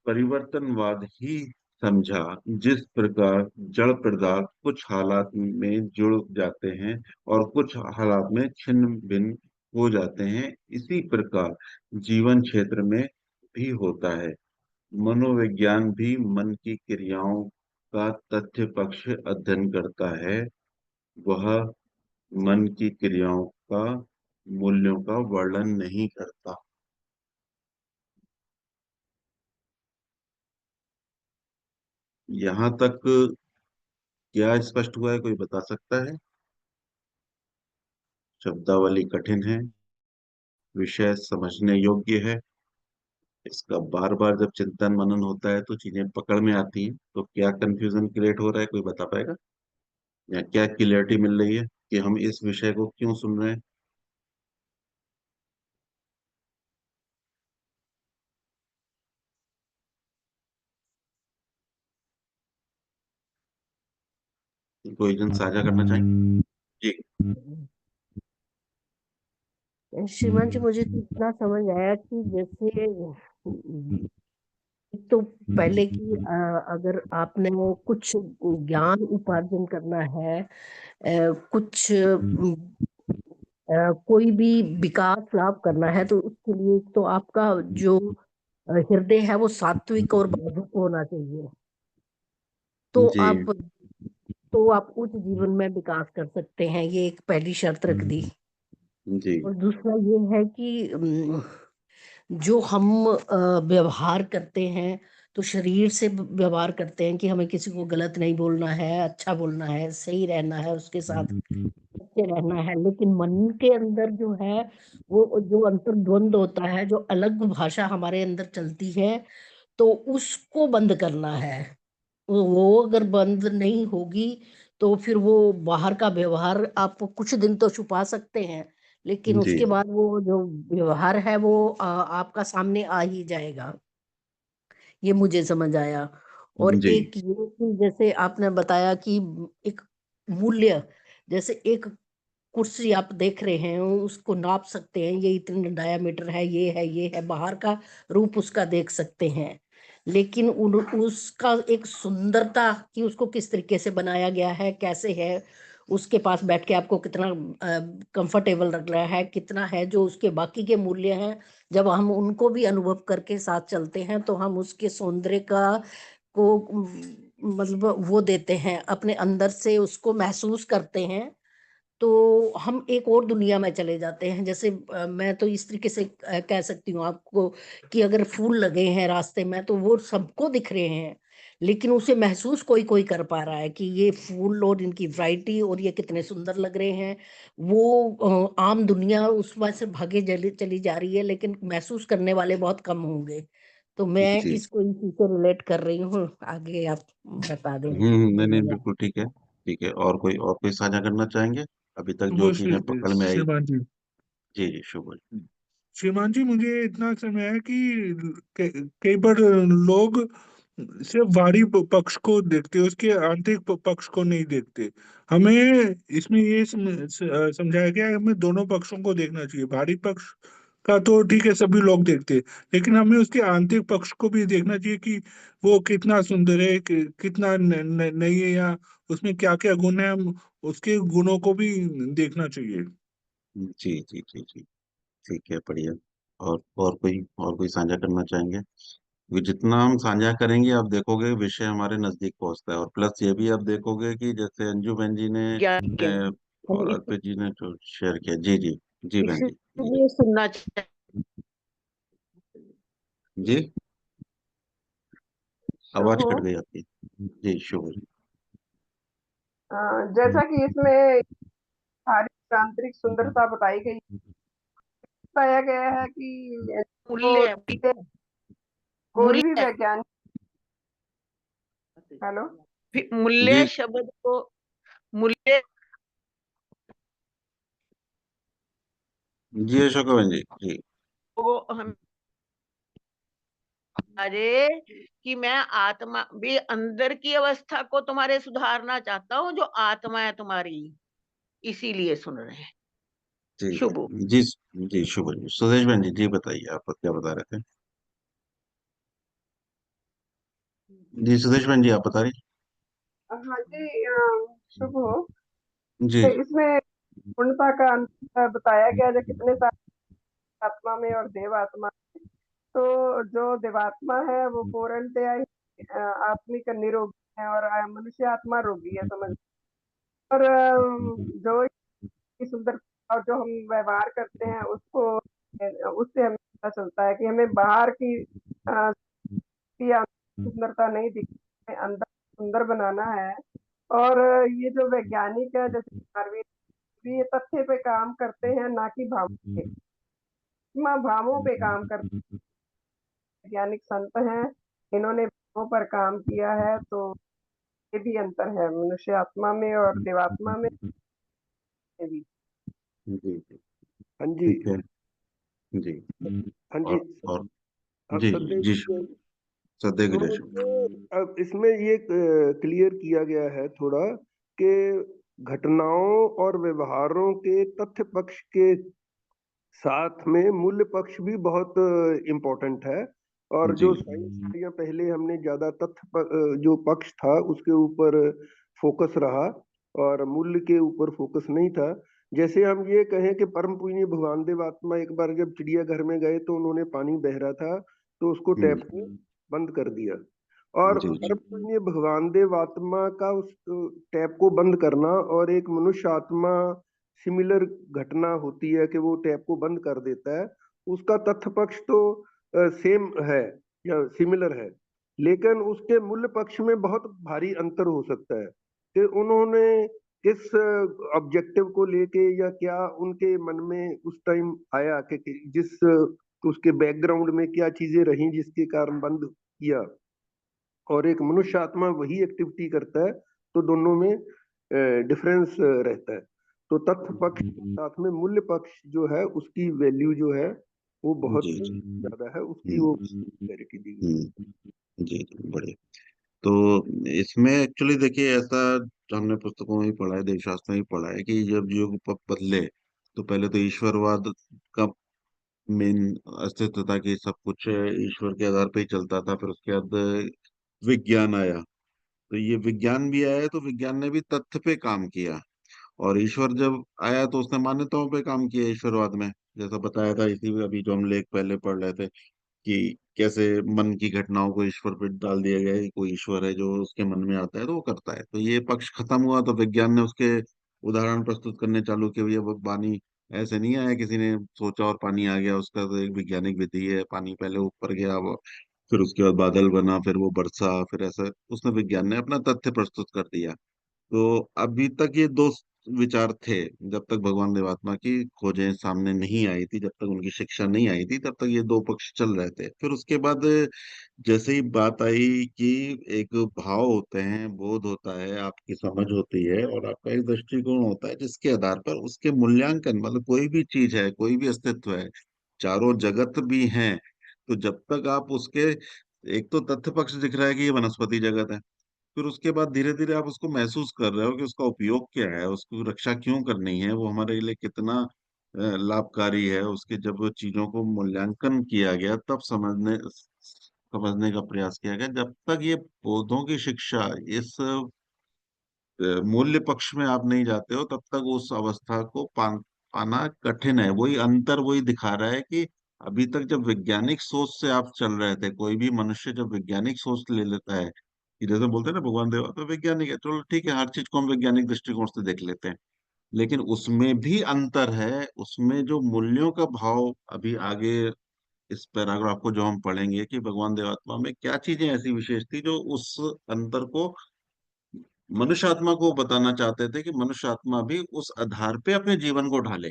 परिवर्तनवाद ही समझा। जिस प्रकार जड़ पदार्थ कुछ हालात में जुड़ जाते हैं और कुछ हालात में छिन्न भिन्न हो जाते हैं, इसी प्रकार जीवन क्षेत्र में भी होता है। मनोविज्ञान भी मन की क्रियाओं का तथ्य पक्ष अध्ययन करता है। वह मन की क्रियाओं का मूल्यों का वर्णन नहीं करता। यहाँ तक क्या स्पष्ट हुआ है, कोई बता सकता है? शब्दावली कठिन है, विषय समझने योग्य है। इसका बार बार जब चिंतन मनन होता है तो चीजें पकड़ में आती हैं। तो क्या कंफ्यूजन क्रिएट हो रहा है, कोई बता पाएगा? या क्या क्लियरिटी मिल रही है कि हम इस विषय को क्यों सुन रहे हैं? कोई जन साझा करना चाहेंगे? जी। श्रीमान जी, मुझे तो इतना समझ आया कि जैसे तो पहले की अगर आपने वो कुछ ज्ञान उपार्जन करना है, कुछ कोई भी विकास लाभ करना है, तो उसके लिए तो आपका जो हृदय है वो सात्विक और भावुक होना चाहिए। तो जी। आप तो आप उच्च जीवन में विकास कर सकते हैं, ये एक पहली शर्त रख दी। जी। और दूसरा ये है कि जो हम व्यवहार करते हैं, तो शरीर से व्यवहार करते हैं कि हमें किसी को गलत नहीं बोलना है, अच्छा बोलना है, सही रहना है, उसके साथ अच्छे रहना है। लेकिन मन के अंदर जो है, वो जो अंतर्द्वंद होता है, जो अलग भाषा हमारे अंदर चलती है, तो उसको बंद करना है। वो अगर बंद नहीं होगी, तो फिर वो बाहर का व्यवहार आप कुछ दिन तो छुपा सकते हैं, लेकिन जी। उसके बाद वो जो व्यवहार है वो आपका सामने आ ही जाएगा। ये मुझे समझ आया। और जी। एक ये कि जैसे आपने बताया कि एक मूल्य, जैसे एक कुर्सी आप देख रहे हैं, उसको नाप सकते हैं, ये इतने डायामीटर है, ये है, बाहर का रूप उसका देख सकते हैं। लेकिन उसका एक सुंदरता कि उसको किस तरीके से बनाया गया है, कैसे है, उसके पास बैठ के आपको कितना कंफर्टेबल लग रहा है, कितना है जो उसके बाकी के मूल्य हैं, जब हम उनको भी अनुभव करके साथ चलते हैं, तो हम उसके सौंदर्य का को मतलब वो देते हैं, अपने अंदर से उसको महसूस करते हैं। तो हम एक और दुनिया में चले जाते हैं। जैसे मैं तो इस तरीके से कह सकती हूँ आपको कि अगर फूल लगे हैं रास्ते में, तो वो सबको दिख रहे हैं, लेकिन उसे महसूस कोई कोई कर पा रहा है कि ये फूल और इनकी वैरायटी और ये कितने सुंदर लग रहे हैं। वो आम दुनिया उसमें से भागे चली चली जा रही है, लेकिन महसूस करने वाले बहुत कम होंगे। तो मैं जी। इसको इसी से रिलेट कर रही हूँ। आगे आप बता दें। नहीं नहीं, धन्यवाद। बिल्कुल ठीक है। ठीक है, और कोई साझा करना चाहेंगे अभी तक जो वो चीजें पकड़ में आई? श्रीमान जी, जी जी, शुभ। श्रीमान जी, मुझे इतना समय है कि कई बार लोग सिर्फ बाहरी पक्ष को देखते, उसके आंतरिक पक्ष को नहीं देखते। हमें इसमें ये समझाया गया है, हमें दोनों पक्षों को देखना चाहिए। बाहरी पक्ष का तो ठीक है, सभी लोग देखते हैं, लेकिन हमें उसके आंतरिक पक्ष को भी देखना चाहिए कि वो कितना सुंदर है, कितना नहीं है, या उसमें क्या क्या गुण है, हम उसके गुणों को भी देखना चाहिए। जी जी जी जी। ठीक है, बढ़िया। और कोई साझा करना चाहेंगे? क्योंकि जितना हम साझा करेंगे आप देखोगे विषय हमारे नजदीक पहुंचता है। और प्लस ये भी आप देखोगे कि जैसे अंजू बहन जी ने ज्ञान के और अर्पित जी ने जो शेयर किया। जी जी। जी बहन जी। जी इसलिए सुनना चाहिए। जी। शुभ आवाज हो। कट गई आपकी। जी, शुभ। जैसा कि इसमें सारी आंतरिक सुंदरता बताई गई, बताया गया है कि तो मूल्य कोई भी मूल्य वैज्ञानिक। हेलो। मूल्य जी शब्द को, मूल्य जी, अशोक बहन जी। जी को हम, अरे कि मैं आत्मा भी अंदर की अवस्था को तुम्हारे सुधारना चाहता हूँ, जो आत्मा है तुम्हारी, इसीलिए सुन रहे हैं। जी शुभ। जी। जी, शुभ जी। सुदेश बहन जी, जी बताइए, आप क्या बता रहे थे? जी, सुदेश बहन जी, आप बता रही? हाँ जी। शुभ हो। जी जी। इसमें पूर्णता का अंतर बताया गया, जो कितने सारे आत्मा में और देव आत्मा। तो जो देवात्मा है वो पूर्णतया ही आत्मिक निरोगी है, और मनुष्य आत्मा रोगी है, समझ। और जो की सुंदरता और जो हम व्यवहार करते हैं उसको, उससे हमें पता चलता है कि हमें बाहर की सुंदरता नहीं दिखती, हमें अंदर सुंदर बनाना है। और ये जो वैज्ञानिक है, जैसे डार्विन ये तथ्य पे काम करते हैं, ना कि भावों पे, भावों पे काम करते। वैज्ञानिक संत हैं, इन्होंने भावों पर काम किया है, तो ये भी अंतर है मनुष्य आत्मा में और देवात्मा में भी। जी जी, हाँ जी, ठीक है। जी, हाँ जी। और अब जी सदैव जी, सदैव तो गणेश। अब इसमें ये क्लियर किया गया है थोड़ा कि घटनाओं और व्यवहारों के तथ्य पक्ष के साथ में मूल्य पक्ष भी बहुत इम्पोर्टेंट है। और जी जो साइंस या पहले हमने ज्यादा जो पक्ष था उसके ऊपर फोकस रहा और मूल्य के ऊपर फोकस नहीं था। जैसे हम ये कहें कि परम पूजनीय भगवान देव आत्मा एक बार जब चिड़ियाघर में गए तो उन्होंने पानी बह रहा था तो उसको टैप को बंद कर दिया। और जी जी परम पूजनीय भगवान देव आत्मा का उस टैप को बंद करना और एक मनुष्य आत्मा सिमिलर घटना होती है कि वो टैप को बंद कर देता है, उसका तथ्य पक्ष तो सेम है या सिमिलर है, लेकिन उसके मूल्य पक्ष में बहुत भारी अंतर हो सकता है कि उन्होंने किस ऑब्जेक्टिव को लेके या क्या उनके मन में उस टाइम आया कि जिस उसके बैकग्राउंड में क्या चीजें रही जिसके कारण बंद किया, और एक मनुष्य आत्मा वही एक्टिविटी करता है, तो दोनों में डिफरेंस रहता है। तो तथ्य पक्ष के साथ में मूल्य पक्ष जो है उसकी वैल्यू जो है वो बहुत जी जी, ज्यादा है, उसकी वो हम्म क्लैरिटी दी गई। जी जी, बढ़िया। तो इसमें एक्चुअली देखिए, ऐसा हमने पुस्तकों में ही पढ़ा है, देवशास्त्र में ही पढ़ा है कि जब युग बदले तो पहले तो ईश्वरवाद का मेन अस्तित्व था कि सब कुछ ईश्वर के आधार पे ही चलता था। फिर उसके बाद विज्ञान आया, तो ये विज्ञान भी आया तो विज्ञान ने भी तथ्य पे काम किया। और ईश्वर जब आया तो उसने मान्यताओं पे काम किया ईश्वरवाद में, जैसा बताया था इसी अभी जो हम लेख पहले पढ़ रहे थे कि कैसे मन की घटनाओं को ईश्वर पे डाल दिया गया है कि कोई ईश्वर है जो उसके मन में आता है तो वो करता है। तो ये पक्ष खत्म हुआ तो विज्ञान ने उसके उदाहरण प्रस्तुत करने चालू किए। भैया वो पानी ऐसे नहीं आया, किसी ने सोचा और पानी आ गया, उसका तो एक वैज्ञानिक विधि है। पानी पहले ऊपर गया, वो फिर उसके बाद बादल बना, फिर वो बरसा, फिर ऐसा उसने विज्ञान ने अपना तथ्य प्रस्तुत कर दिया। तो अभी तक ये दो विचार थे, जब तक भगवान देवात्मा की खोजें सामने नहीं आई थी, जब तक उनकी शिक्षा नहीं आई थी, तब तक ये दो पक्ष चल रहे थे। फिर उसके बाद जैसे ही बात आई कि एक भाव होते हैं, बोध होता है, आपकी समझ होती है और आपका एक दृष्टिकोण होता है जिसके आधार पर उसके मूल्यांकन, मतलब कोई भी चीज है, कोई भी अस्तित्व है, चारों जगत भी हैं, तो जब तक आप उसके, एक तो तथ्य पक्ष दिख रहा है कि ये वनस्पति जगत है, फिर उसके बाद धीरे धीरे आप उसको महसूस कर रहे हो कि उसका उपयोग क्या है, उसको रक्षा क्यों करनी है, वो हमारे लिए कितना लाभकारी है। उसके जब वो चीजों को मूल्यांकन किया गया तब समझने का प्रयास किया गया। जब तक ये पौधों की शिक्षा इस मूल्य पक्ष में आप नहीं जाते हो, तब तक उस अवस्था को पाना कठिन है। वही अंतर वही दिखा रहा है कि अभी तक जब वैज्ञानिक सोच से आप चल रहे थे, कोई भी मनुष्य जब वैज्ञानिक सोच ले लेता है कि जैसे बोलते हैं ना भगवान देवा तो वैज्ञानिक है, चलो ठीक है, हर चीज को हम वैज्ञानिक दृष्टिकोण से देख लेते हैं, लेकिन उसमें भी अंतर है। उसमें जो मूल्यों का भाव अभी आगे इस पैराग्राफ को जो हम पढ़ेंगे कि भगवान देवात्मा में क्या चीजें ऐसी विशेष थी जो उस अंतर को मनुष्य आत्मा को बताना चाहते थे कि मनुष्य आत्मा भी उस आधार पे अपने जीवन को ढाले।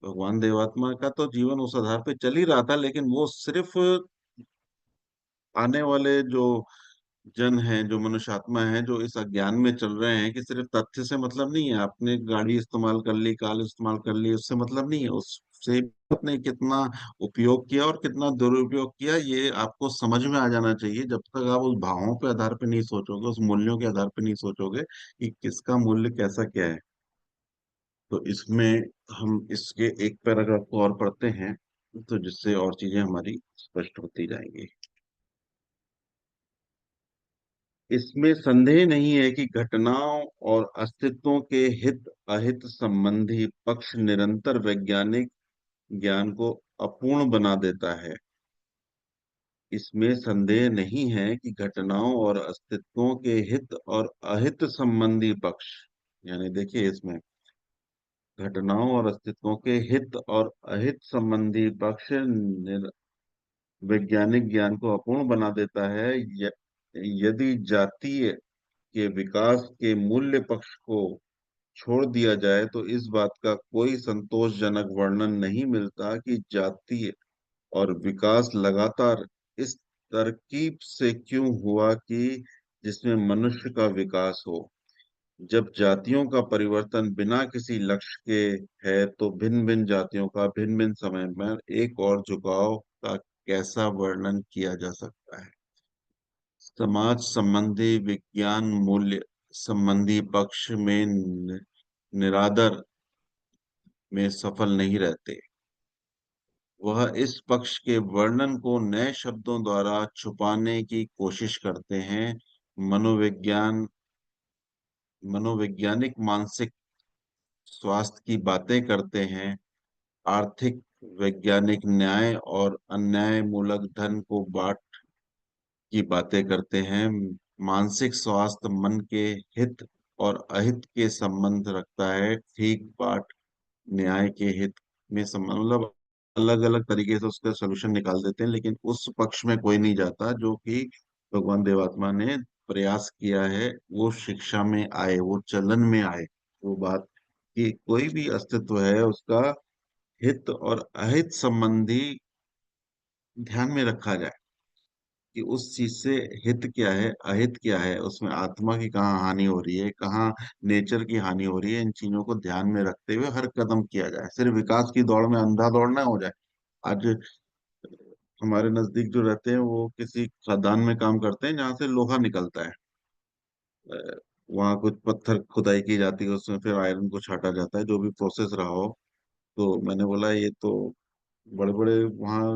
भगवान देवात्मा का तो जीवन उस आधार पे चल ही रहा था, लेकिन वो सिर्फ आने वाले जो जन हैं, जो मनुष्य आत्मा है, जो इस अज्ञान में चल रहे हैं कि सिर्फ तथ्य से मतलब नहीं है, आपने गाड़ी इस्तेमाल कर ली, कार इस्तेमाल कर ली, उससे मतलब नहीं है, उससे आपने कितना उपयोग किया और कितना दुरुपयोग किया ये आपको समझ में आ जाना चाहिए। जब तक आप उस भावों के आधार पे नहीं सोचोगे, उस मूल्यों के आधार पे नहीं सोचोगे कि किसका मूल्य कैसा क्या है। तो इसमें हम इसके एक पैराग्राफ को और पढ़ते हैं, तो जिससे और चीजें हमारी स्पष्ट होती जाएंगी। इसमें संदेह नहीं है कि घटनाओं और अस्तित्वों के हित अहित संबंधी पक्ष निरंतर वैज्ञानिक ज्ञान को अपूर्ण बना देता है। इसमें संदेह नहीं है कि घटनाओं और अस्तित्वों के हित और अहित संबंधी पक्ष, यानी देखिए इसमें घटनाओं और अस्तित्वों के हित और अहित संबंधी पक्ष वैज्ञानिक ज्ञान को अपूर्ण बना देता है। यदि जातीय के विकास के मूल्य पक्ष को छोड़ दिया जाए तो इस बात का कोई संतोषजनक वर्णन नहीं मिलता कि जातीय और विकास लगातार इस तरकीब से क्यों हुआ कि जिसमें मनुष्य का विकास हो। जब जातियों का परिवर्तन बिना किसी लक्ष्य के है तो भिन्न भिन्न जातियों का भिन्न भिन्न समय में एक और झुकाव का कैसा वर्णन किया जा सकता है। समाज संबंधी विज्ञान मूल्य संबंधी पक्ष में निरादर में सफल नहीं रहते। वह इस पक्ष के वर्णन को नए शब्दों द्वारा छुपाने की कोशिश करते हैं। मनोविज्ञान मनोवैज्ञानिक मानसिक स्वास्थ्य की बातें करते हैं। आर्थिक वैज्ञानिक न्याय और अन्याय मूलक धन को बांट की बातें करते हैं। मानसिक स्वास्थ्य मन के हित और अहित के संबंध रखता है। ठीक बात न्याय के हित में मतलब अलग अलग तरीके से उसका सोल्यूशन निकाल देते हैं, लेकिन उस पक्ष में कोई नहीं जाता जो कि भगवान देवात्मा ने प्रयास किया है वो शिक्षा में आए, वो चलन में आए। वो बात कि कोई भी अस्तित्व है उसका हित और अहित संबंधी ध्यान में रखा जाए कि उस चीज से हित क्या है अहित क्या है, उसमें आत्मा की कहाँ हानि हो रही है, कहाँ नेचर की हानि हो रही है। इन चीजों को ध्यान में रखते हुए हर कदम किया जाए। सिर्फ विकास की दौड़ में अंधा दौड़ना हो जाए। आज हमारे नजदीक जो रहते हैं वो किसी खदान में काम करते हैं जहाँ से लोहा निकलता है। वहाँ कुछ पत्थर खुदाई की जाती है, उसमें फिर आयरन को छाटा जाता है, जो भी प्रोसेस रहा हो। तो मैंने बोला ये तो बड़े बड़े वहाँ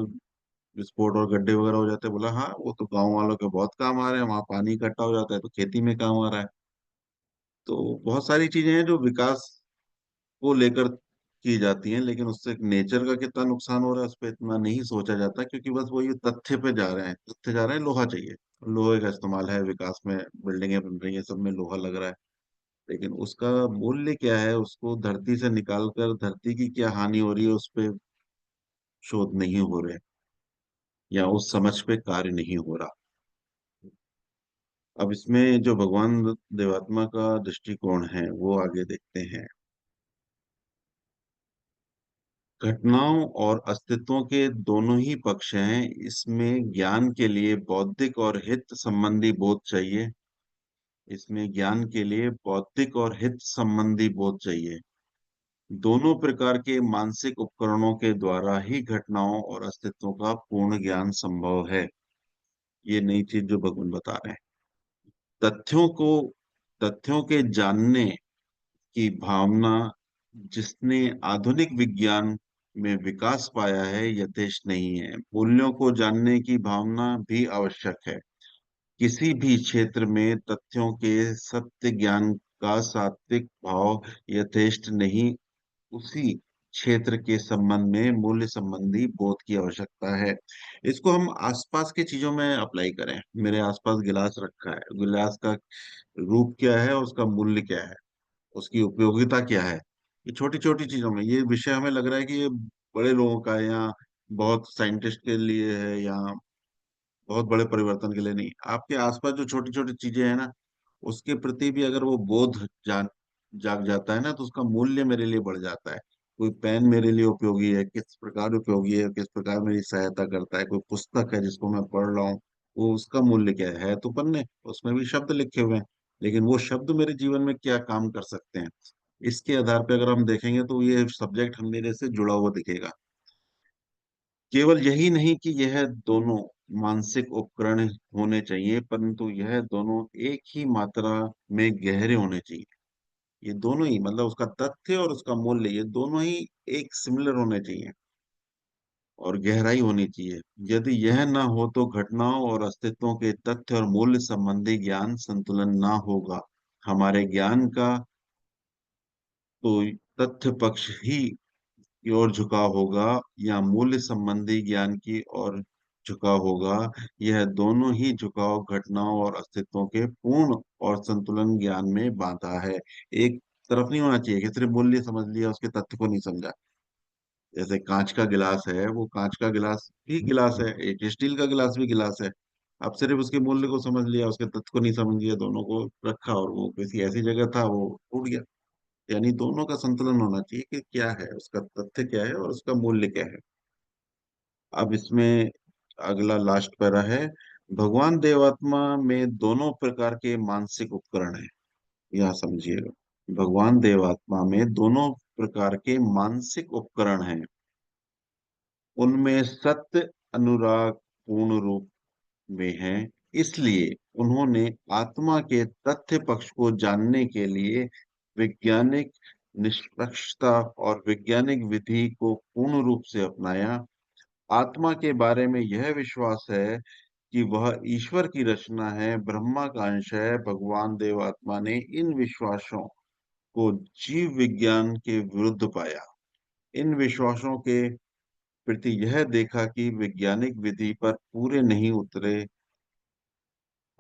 विस्फोट और गड्ढे वगैरह हो जाते हैं। बोला हाँ वो तो गांव वालों के बहुत काम आ रहे हैं, वहाँ पानी इकट्ठा हो जाता है तो खेती में काम आ रहा है। तो बहुत सारी चीजें हैं जो विकास को लेकर की जाती हैं, लेकिन उससे नेचर का कितना नुकसान हो रहा है उस पर इतना नहीं सोचा जाता, क्योंकि बस वो ये तथ्य पे जा रहे हैं, तथ्य जा रहे हैं लोहा चाहिए। लोहे का इस्तेमाल है विकास में, बिल्डिंगें बन रही हैं सब में लोहा लग रहा है। लेकिन उसका मूल्य क्या है, उसको धरती से निकाल कर धरती की क्या हानि हो रही है उस पे शोध नहीं हो रहे, या उस समझ पे कार्य नहीं हो रहा। अब इसमें जो भगवान देवात्मा का दृष्टिकोण है वो आगे देखते हैं। घटनाओं और अस्तित्वों के दोनों ही पक्ष हैं। इसमें ज्ञान के लिए बौद्धिक और हित संबंधी बोध चाहिए। इसमें ज्ञान के लिए बौद्धिक और हित संबंधी बोध चाहिए। दोनों प्रकार के मानसिक उपकरणों के द्वारा ही घटनाओं और अस्तित्वों का पूर्ण ज्ञान संभव है। ये नई चीज जो भगवान बता रहे हैं। तथ्यों को तथ्यों के जानने की भावना जिसने आधुनिक विज्ञान में विकास पाया है यथेष्ट नहीं है। मूल्यों को जानने की भावना भी आवश्यक है। किसी भी क्षेत्र में तथ्यों के सत्य ज्ञान का सात्विक भाव यथेष्ट नहीं। उसी क्षेत्र के संबंध में मूल्य संबंधी बोध की आवश्यकता है। इसको हम आसपास की चीजों में अप्लाई करें। मेरे आसपास गिलास रखा है, गिलास का रूप क्या है, उसका मूल्य क्या है, उसकी उपयोगिता क्या है। ये छोटी छोटी चीजों में ये विषय हमें लग रहा है कि ये बड़े लोगों का है या बहुत साइंटिस्ट के लिए है या बहुत बड़े परिवर्तन के लिए नहीं। आपके आसपास जो छोटी छोटी चीजें हैं ना, उसके प्रति भी अगर वो बोध जाग जाता है ना, तो उसका मूल्य मेरे लिए बढ़ जाता है। कोई पेन मेरे लिए उपयोगी है, किस प्रकार उपयोगी है, किस प्रकार मेरी सहायता करता है। कोई पुस्तक है जिसको मैं पढ़ रहा हूँ, वो उसका मूल्य क्या है तो पन्ने, उसमें भी शब्द लिखे हुए हैं, लेकिन वो शब्द मेरे जीवन में क्या काम कर सकते हैं, इसके आधार पर अगर हम देखेंगे तो ये सब्जेक्ट हम मेरे से जुड़ा हुआ दिखेगा। केवल यही नहीं कि यह दोनों मानसिक उपकरण होने चाहिए, परंतु यह दोनों एक ही मात्रा में गहरे होने चाहिए। ये दोनों ही मतलब उसका तथ्य और उसका मूल्य, ये दोनों ही एक सिमिलर होने चाहिए और गहराई होनी चाहिए। यदि यह न हो तो घटनाओं और अस्तित्वों के तथ्य और मूल्य संबंधी ज्ञान संतुलन ना होगा। हमारे ज्ञान का तो तथ्य पक्ष ही की ओर झुकाव होगा या मूल्य संबंधी ज्ञान की ओर झुकाव होगा। यह दोनों ही झुकाव घटनाओं और अस्तित्वों के पूर्ण और संतुलन ज्ञान में बांधा है। एक तरफ नहीं होना चाहिए कि सिर्फ मूल्य समझ लिया उसके तथ्य को नहीं समझा। जैसे कांच का गिलास है, वो कांच का गिलास भी गिलास है, एक स्टील का गिलास भी गिलास है। अब सिर्फ उसके मूल्य को समझ लिया, उसके तथ्य को नहीं समझ लिया, दोनों को रखा और वो किसी ऐसी जगह था वो टूट गया। यानी दोनों का संतुलन होना चाहिए कि क्या है उसका तथ्य, क्या है और उसका मूल्य क्या है। अब इसमें अगला लास्ट पैरा है, भगवान देवात्मा में दोनों प्रकार के मानसिक उपकरण हैं। यह समझिएगा, भगवान देवात्मा में दोनों प्रकार के मानसिक उपकरण हैं। उनमें सत्य अनुराग पूर्ण रूप में है। इसलिए उन्होंने आत्मा के तथ्य पक्ष को जानने के लिए वैज्ञानिक निष्पक्षता और वैज्ञानिक विधि को पूर्ण रूप से अपनाया। आत्मा के बारे में यह विश्वास है कि वह ईश्वर की रचना है, ब्रह्मा का अंश है। भगवान देवात्मा ने इन विश्वासों को जीव विज्ञान के विरुद्ध पाया। इन विश्वासों के प्रति यह देखा कि वैज्ञानिक विधि पर पूरे नहीं उतरे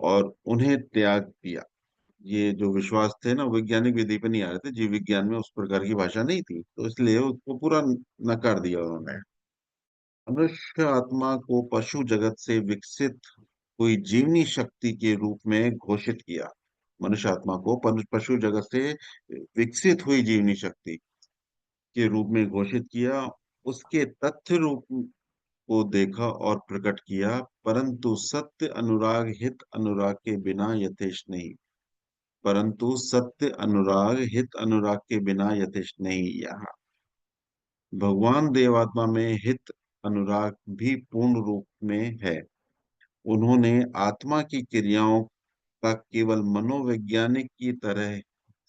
और उन्हें त्याग दिया। ये जो विश्वास थे ना, वैज्ञानिक विधि पे नहीं आ रहे थे, जीव विज्ञान में उस प्रकार की भाषा नहीं थी, तो इसलिए उसको पूरा नकार दिया उन्होंने। मनुष्य आत्मा को पशु जगत से विकसित हुई जीवनी शक्ति के रूप में घोषित किया। मनुष्य आत्मा को पशु जगत से विकसित हुई जीवनी शक्ति के रूप में घोषित किया। उसके तथ्य रूप को देखा और प्रकट किया, परंतु सत्य अनुराग हित अनुराग के बिना यथेष्ट नहीं। परंतु सत्य अनुराग हित अनुराग के बिना यथेष्ट नहीं। यहाँ भगवान देवात्मा में हित अनुराग भी पूर्ण रूप में है। उन्होंने आत्मा की क्रियाओं का केवल मनोवैज्ञानिक की तरह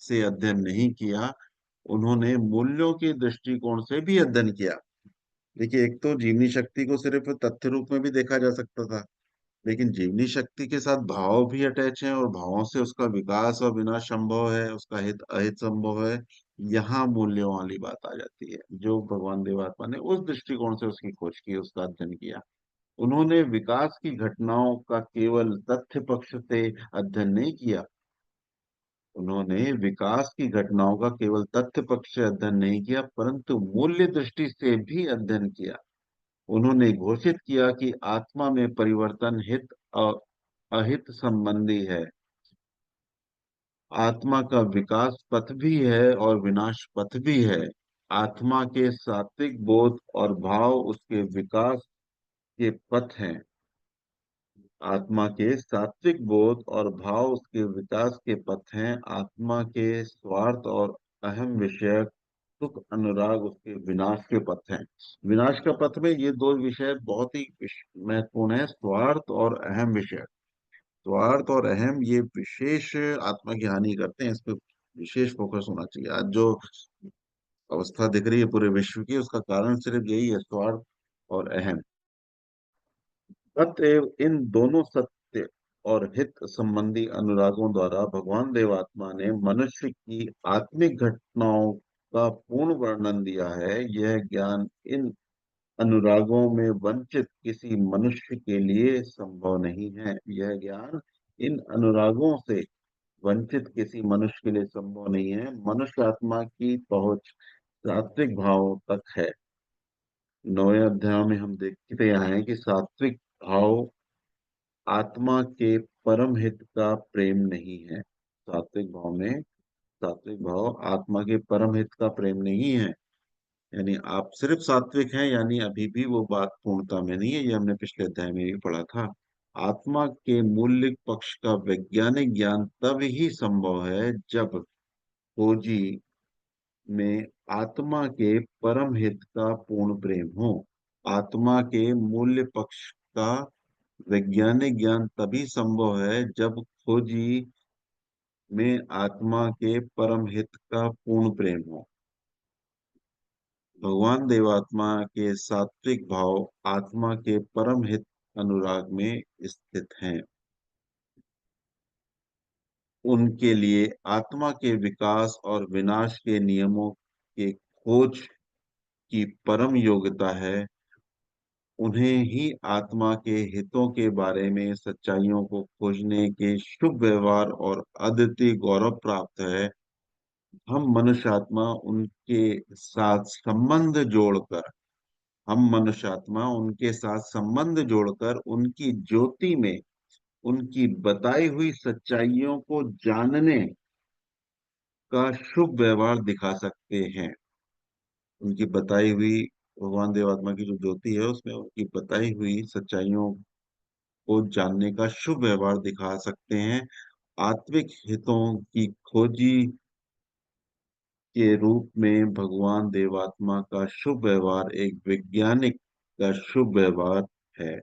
से अध्ययन नहीं किया, उन्होंने मूल्यों के दृष्टिकोण से भी अध्ययन किया। देखिए, एक तो जीवनी शक्ति को सिर्फ तथ्य रूप में भी देखा जा सकता था, लेकिन जीवनी शक्ति के साथ भाव भी अटैच हैं और भावों से उसका विकास और विनाश संभव है, उसका हित अहित संभव है। यहाँ मूल्यों वाली बात आ जाती है, जो भगवान देवात्मा ने उस दृष्टिकोण से उसकी खोज की, उसका अध्ययन किया। उन्होंने विकास की घटनाओं का केवल तथ्य पक्ष से अध्ययन नहीं किया, उन्होंने विकास की घटनाओं का केवल तथ्य पक्ष से अध्ययन नहीं किया, परंतु मूल्य दृष्टि से भी अध्ययन किया। उन्होंने घोषित किया कि आत्मा में परिवर्तन हित और अहित संबंधी है। आत्मा का विकास पथ भी है और विनाश पथ भी है। आत्मा के सात्विक बोध और भाव उसके विकास के पथ हैं। आत्मा के सात्विक बोध और भाव उसके विकास के पथ हैं। आत्मा के स्वार्थ और अहम विषय सुख अनुराग उसके विनाश के पथ हैं। विनाश का पथ में ये दो विषय बहुत ही महत्वपूर्ण है, स्वार्थ और अहम विषय। स्वार्थ और अहम ये विशेष आत्मा की हानि करते हैं, इस पे विशेष फोकस होना चाहिए। आज जो अवस्था दिख रही है पूरे विश्व की, उसका कारण सिर्फ यही है, स्वार्थ और अहम। अतएव इन दोनों सत्य और हित संबंधी अनुरागों द्वारा भगवान देवात्मा ने मनुष्य की आत्मिक घटनाओं का पूर्ण वर्णन दिया है। यह ज्ञान इन अनुरागों में वंचित किसी मनुष्य के लिए संभव नहीं है। यह ज्ञान इन अनुरागों से वंचित किसी मनुष्य के लिए संभव नहीं है। मनुष्य आत्मा की पहुंच सात्विक भाव तक है। 9वें अध्याय में हम देखते हैं कि सात्विक भाव आत्मा के परम हित का प्रेम नहीं है। सात्विक भाव में, सात्विक भाव आत्मा के परम हित का प्रेम नहीं है। यानी आप सिर्फ सात्विक हैं, यानी अभी भी वो बात पूर्णता में नहीं है। ये हमने पिछले अध्याय में भी पढ़ा था। आत्मा के मूल्य पक्ष का वैज्ञानिक ज्ञान तब ही संभव है जब खोजी में आत्मा के परम हित का पूर्ण प्रेम हो। आत्मा के मूल्य पक्ष का वैज्ञानिक ज्ञान तभी संभव है जब खोजी में आत्मा के परम हित का पूर्ण प्रेम हो। भगवान देवात्मा के सात्विक भाव आत्मा के परम हित अनुराग में स्थित हैं। उनके लिए आत्मा के विकास और विनाश के नियमों के खोज की परम योग्यता है। उन्हें ही आत्मा के हितों के बारे में सच्चाइयों को खोजने के शुभ व्यवहार और अद्वितीय गौरव प्राप्त है। हम मनुष्य आत्मा उनके साथ संबंध जोड़कर हम मनुष्य आत्मा उनके साथ संबंध जोड़कर उनकी ज्योति में उनकी बताई हुई सच्चाइयों को जानने का शुभ व्यवहार दिखा सकते हैं। उनकी बताई हुई, भगवान देवात्मा की जो ज्योति है उसमें उनकी बताई हुई सच्चाइयों को जानने का शुभ व्यवहार दिखा सकते हैं। आत्मिक हितों की खोजी के रूप में भगवान देवात्मा का शुभ व्यवहार एक वैज्ञानिक का शुभ व्यवहार है,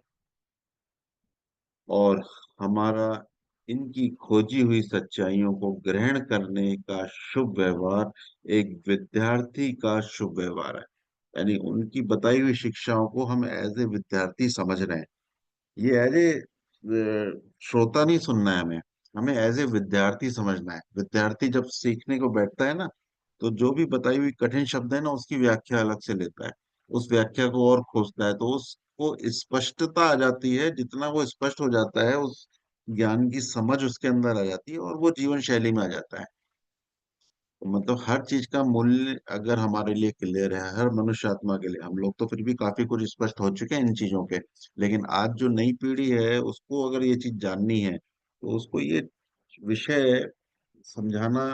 और हमारा इनकी खोजी हुई सच्चाइयों को ग्रहण करने का शुभ व्यवहार एक विद्यार्थी का शुभ व्यवहार है। यानी उनकी बताई हुई शिक्षाओं को हम एज ए विद्यार्थी समझ रहे हैं। ये एज ए श्रोता नहीं सुनना है, हमें हमें एज ए विद्यार्थी समझना है। विद्यार्थी जब सीखने को बैठता है ना, तो जो भी बताई हुई कठिन शब्द है ना, उसकी व्याख्या अलग से लेता है, उस व्याख्या को और खोजता है, तो उसको स्पष्टता आ जाती है। जितना वो स्पष्ट हो जाता है, उस ज्ञान की समझ उसके अंदर आ जाती है, और वो जीवन शैली में आ जाता है। तो मतलब हर चीज का मूल्य अगर हमारे लिए क्लियर है, हर मनुष्य आत्मा के लिए, हम लोग तो फिर भी काफी कुछ स्पष्ट हो चुके हैं इन चीजों पे, लेकिन आज जो नई पीढ़ी है उसको अगर ये चीज जाननी है, तो उसको ये विषय समझाना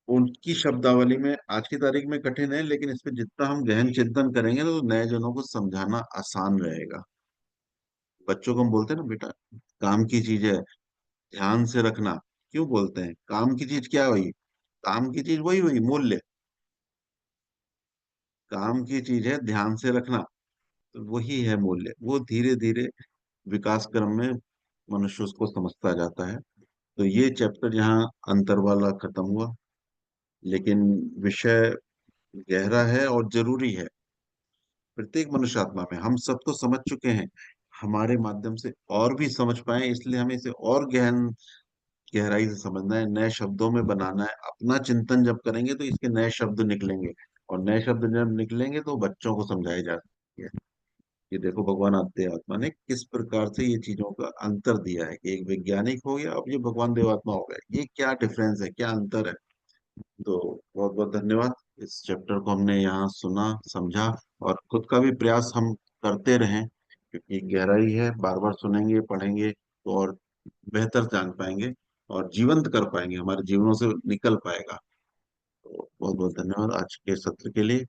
उनकी शब्दावली में आज की तारीख में कठिन है, लेकिन इस पे जितना हम गहन चिंतन करेंगे ना, तो नए जनों को समझाना आसान रहेगा। बच्चों को हम बोलते हैं ना, बेटा काम की चीज है, ध्यान से रखना। क्यों बोलते हैं? काम की चीज क्या हुई? काम की चीज वही हुई, मूल्य। काम की चीज है, ध्यान से रखना, तो वही है मूल्य। वो धीरे धीरे विकास क्रम में मनुष्य उसको समझता जाता है। तो ये चैप्टर यहाँ अंतर वाला खत्म हुआ, लेकिन विषय गहरा है और जरूरी है। प्रत्येक मनुष्य आत्मा में हम सब तो समझ चुके हैं, हमारे माध्यम से और भी समझ पाए, इसलिए हमें इसे और गहन गहराई से समझना है, नए शब्दों में बनाना है। अपना चिंतन जब करेंगे तो इसके नए शब्द निकलेंगे, और नए शब्द जब निकलेंगे तो बच्चों को समझाए जा सकते हैं कि देखो भगवान आत्मा ने किस प्रकार से ये चीजों का अंतर दिया है, कि एक वैज्ञानिक हो गया, अब ये भगवान देवात्मा हो गया, ये क्या डिफरेंस है, क्या अंतर है। तो बहुत बहुत धन्यवाद। इस चैप्टर को हमने यहाँ सुना, समझा, और खुद का भी प्रयास हम करते रहें, क्योंकि गहराई है। बार बार सुनेंगे, पढ़ेंगे, तो और बेहतर जान पाएंगे और जीवंत कर पाएंगे, हमारे जीवनों से निकल पाएगा। तो बहुत बहुत धन्यवाद आज के सत्र के लिए।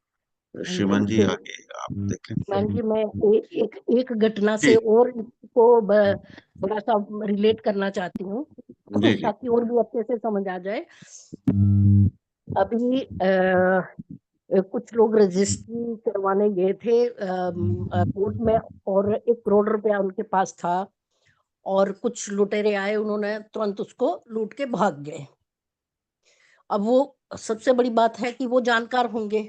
श्रीमान जी, बिल्कुल आगे आप देखें। मैम जी, मैं एक घटना जी से और इसको थोड़ा सा रिलेट करना चाहती हूँ जी जी ताकि और भी अच्छे से समझ आ जाए। अभी कुछ लोग रजिस्ट्री करवाने गए थे कोर्ट में, और 1 करोड़ रुपया उनके पास था, और कुछ लुटेरे आए, उन्होंने तुरंत उसको लूट के भाग गए। अब वो सबसे बड़ी बात है कि वो जानकार होंगे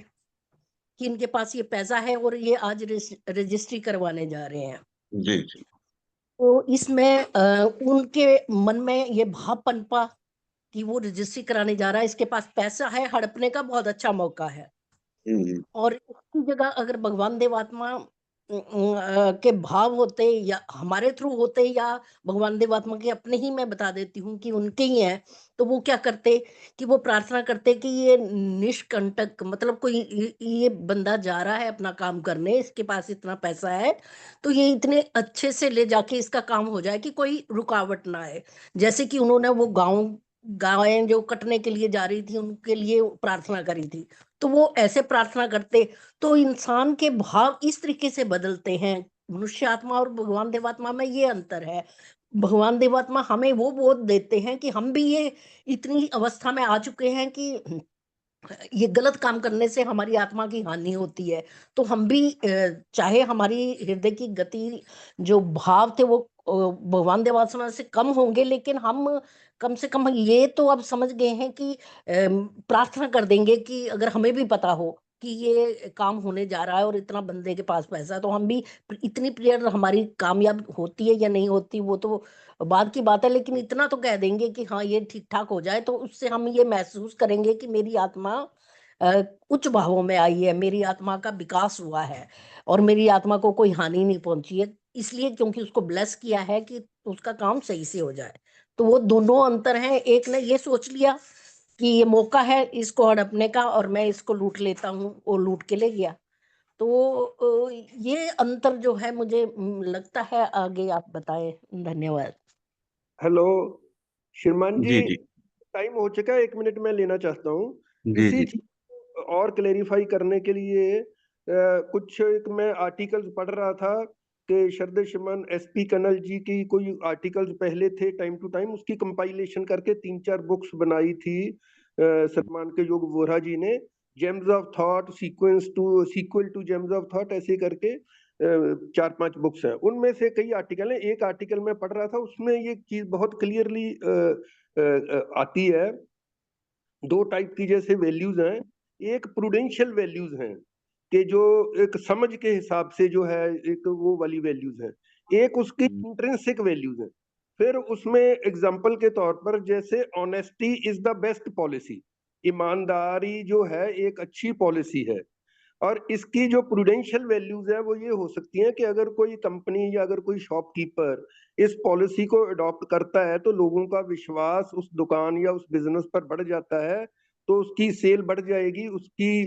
कि इनके पास ये पैसा है और ये आज रजिस्ट्री करवाने जा रहे हैं। जी जी। तो इसमें उनके मन में ये भाव पनपा कि वो रजिस्ट्री कराने जा रहा है, इसके पास पैसा है, हड़पने का बहुत अच्छा मौका है। हम्म, और इसकी जगह अगर भगवान देवात्मा के भाव होते या हमारे थ्रू होते, या भगवान देवात्मा के अपने ही, मैं बता देती हूँ कि उनके ही हैं, तो वो क्या करते कि वो प्रार्थना करते कि ये निष्कंटक, मतलब कोई ये बंदा जा रहा है अपना काम करने, इसके पास इतना पैसा है, तो ये इतने अच्छे से ले जाके इसका काम हो जाए कि कोई रुकावट ना आए। जैसे कि उन्होंने वो गायें जो कटने के लिए जा रही थी उनके लिए प्रार्थना करी थी, तो वो ऐसे प्रार्थना करते। तो इंसान के भाव इस तरीके से बदलते हैं। मनुष्य आत्मा और भगवान देवात्मा में ये अंतर है। भगवान देवात्मा हमें वो बोध देते हैं कि हम भी ये इतनी अवस्था में आ चुके हैं कि ये गलत काम करने से हमारी आत्मा की हानि होती है। तो हम भी चाहे हमारी हृदय की गति, जो भाव थे वो भगवान देवात्मा से कम होंगे, लेकिन हम कम से कम ये तो अब समझ गए हैं कि प्रार्थना कर देंगे कि अगर हमें भी पता हो कि ये काम होने जा रहा है और इतना बंदे के पास पैसा है, तो हम भी इतनी प्रेयर हमारी कामयाब होती है या नहीं होती वो तो बाद की बात है, लेकिन इतना तो कह देंगे कि हाँ ये ठीक ठाक हो जाए, तो उससे हम ये महसूस करेंगे कि मेरी आत्मा उच्च भावों में आई है, मेरी आत्मा का विकास हुआ है, और मेरी आत्मा को कोई हानि नहीं पहुंची है, इसलिए क्योंकि उसको ब्लेस किया है कि उसका काम सही से हो जाए। तो वो दोनों अंतर हैं। एक ने ये सोच लिया कि ये मौका है इसको हड़पने का और मैं इसको लूट लेता हूँ, वो लूट के ले गया। तो ये अंतर जो है मुझे लगता है, आगे आप बताएं। धन्यवाद। हेलो श्रीमान जी, जी जी। टाइम हो चुका है, 1 मिनट मैं लेना चाहता हूँ जी इसी जी। चीज को और क्लेरिफाई करने के लिए। कुछ एक मैं आर्टिकल्स पढ़ रहा था कि शरद सुमन एसपी कनल जी की कोई आर्टिकल्स पहले थे टाइम टू टाइम, उसकी कंपाइलेशन करके 3-4 बुक्स बनाई थी सलमान के योग वोरा जी ने, Gems of Thought, sequel to Gems of Thought, ऐसे करके 4-5 बुक्स हैं। उनमें से कई आर्टिकल हैं, एक आर्टिकल मैं पढ़ रहा था उसमें ये चीज बहुत क्लियरली आती है। 2 टाइप की जैसे वैल्यूज हैं, एक प्रूडेंशियल वैल्यूज हैं कि जो एक समझ के हिसाब से जो है एक वो वाली वैल्यूज है, एक उसकी इंट्रिंसिक वैल्यूज है। फिर उसमें एग्जांपल के तौर पर जैसे honesty is the best policy, ईमानदारी जो है एक अच्छी पॉलिसी है। और इसकी जो प्रूडेंशियल वैल्यूज है वो ये हो सकती हैं कि अगर कोई कंपनी या अगर कोई शॉपकीपर इस पॉलिसी को अडॉप्ट करता है तो लोगों का विश्वास उस दुकान या उस बिजनेस पर बढ़ जाता है, तो उसकी सेल बढ़ जाएगी, उसकी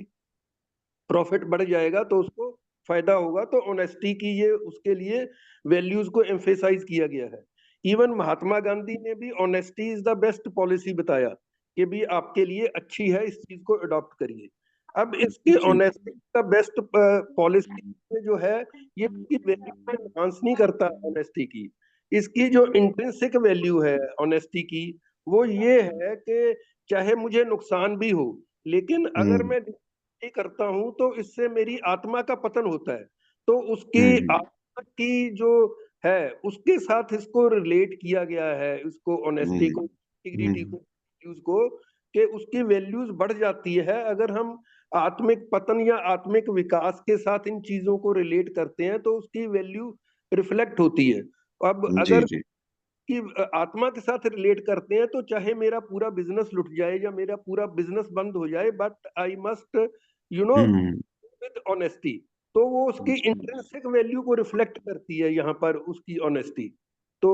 प्रॉफिट बढ़ जाएगा, तो उसको फायदा होगा। तो ऑनेस्टी की ये उसके लिए वैल्यूज को एम्फेसाइज किया गया है। इवन महात्मा गांधी ने भी honesty is the best policy बताया कि भी आपके लिए अच्छी है, इस चीज को अडॉप्ट करिए। अब इसकी जी ऑनेस्टी का बेस्ट पॉलिसी जो है ये उसकी वैल्यू को एनहांस नहीं करता ऑनेस्टी की। इसकी जो इंट्रिंसिक वैल्यू है ऑनेस्टी की वो ये है कि चाहे मुझे नुकसान भी हो, लेकिन अगर मैं नहीं करता हूं तो इससे मेरी आत्मा का पतन होता है। तो उसकी आत्मा की जो है उसके साथ इसको रिलेट किया गया है, इसको ऑनेस्टी को, इंटीग्रिटी को, वैल्यूज को, कि उसकी वैल्यूज बढ़ जाती है अगर हम आत्मिक पतन या आत्मिक विकास के साथ इन चीजों को रिलेट करते हैं, तो उसकी वैल्यू रिफ्लेक्ट होती है। अब जी अगर जी। कि आत्मा के साथ रिलेट करते हैं तो चाहे मेरा पूरा बिजनेस लुट जाए या मेरा पूरा बिजनेस बंद हो जाए, but I must you know with honesty. तो वो उसकी इंट्रिंसिक वैल्यू को रिफ्लेक्ट करती है यहाँ पर उसकी ऑनेस्टी। तो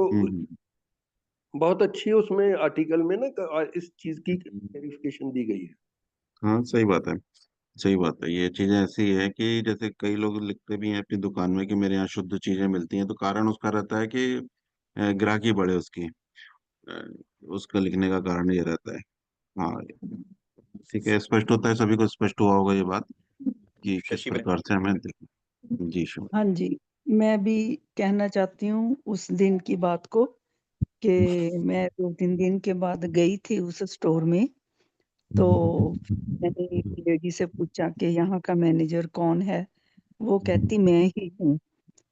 बहुत अच्छी उसमें आर्टिकल में ना इस चीज की क्लैरिफिकेशन दी गई है। हाँ सही बात है। सही बात है। ये चीजें ऐसी है कि जैसे कई लोग लिखते भी हैं अपनी दुकान में कि मेरे यहाँ शुद्ध चीजें मिलती हैं, तो कारण उसका रहता है कि ग्राहकी बढ़े उसकी। अ, उसका लिखने का कारण ये रहता है। हाँ ठीक है, स्पष्ट होता है, सभी को स्पष्ट हुआ होगा ये बात कि किस शशि प्रकार से हमें जी शुभ। हाँ जी, मैं भी कहना चाहती हूँ उस दिन की बात को कि मैं 2-3 दिन के बाद गई थी उस स्टोर में, तो मैंने एक लेडी से पूछा कि यहाँ का मैनेजर कौन है? वो कहती मैं ही हूँ।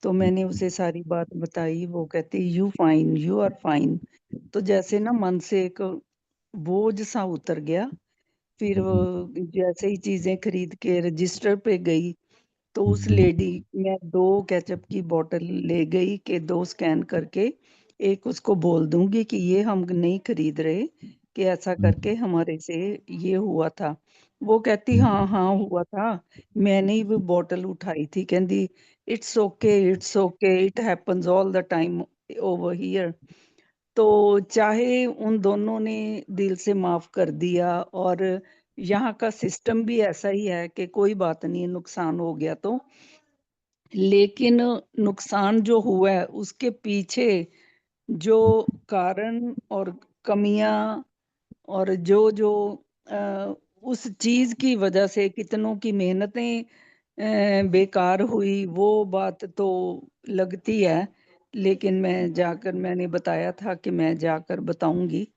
तो मैंने उसे सारी बात बताई, वो कहती you fine, you are fine. तो जैसे ना मन से एक बोझ सा उतर गया। फिर वो जैसे ही चीजें खरीद के रजिस्टर पे गई, तो उस लेडी मैं 2 केचप की बोतल ले गई कि 2 स्कैन करके एक उसको बोल दूंगी कि ये हम नहीं खरीद रहे, कि ऐसा करके हमारे से ये हुआ था। वो कहती हाँ हाँ हुआ था, मैंने ही वो बोतल उठाई थी। कहती it's okay, it happens all the time over here. तो चाहे उन दोनों ने दिल से माफ कर दिया, और यहाँ का सिस्टम भी ऐसा ही है कि कोई बात नहीं, नुकसान हो गया तो, लेकिन नुकसान जो हुआ है उसके पीछे जो कारण और कमियां और जो जो उस चीज की वजह से कितनों की मेहनतें बेकार हुई, वो बात तो लगती है। लेकिन मैंने बताया था कि मैं जाकर बताऊंगी।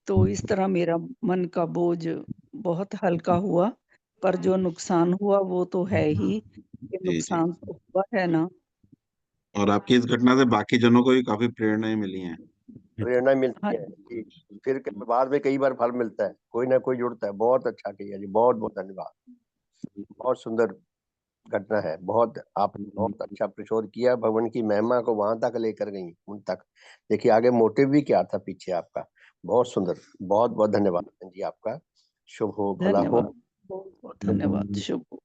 तो इस तरह मेरा मन का बोझ बहुत हल्का हुआ। पर जो नुकसान हुआ वो तो है ही, कि जी जी। नुकसान तो हुआ है ना। और आपकी इस घटना से बाकी जनों को भी काफी प्रेरणाएं मिली हैं। प्रेरणा मिलती हाँ है कि फिर बाद में कई बार फल मिलता है, कोई ना कोई जुड़ता है। बहुत अच्छा किया जी, बहुत बहुत धन्यवाद। बहुत सुंदर घटना है, बहुत आपने बहुत अच्छा प्रचोर किया, भगवान की महिमा को वहां तक लेकर गई, उन तक। देखिए आगे मोटिव भी क्या था पीछे आपका। बहुत सुंदर, बहुत बहुत धन्यवाद बहन जी आपका। शुभ हो, भला हो। धन्यवाद, बहुत बहुत धन्यवाद, शुभ हो।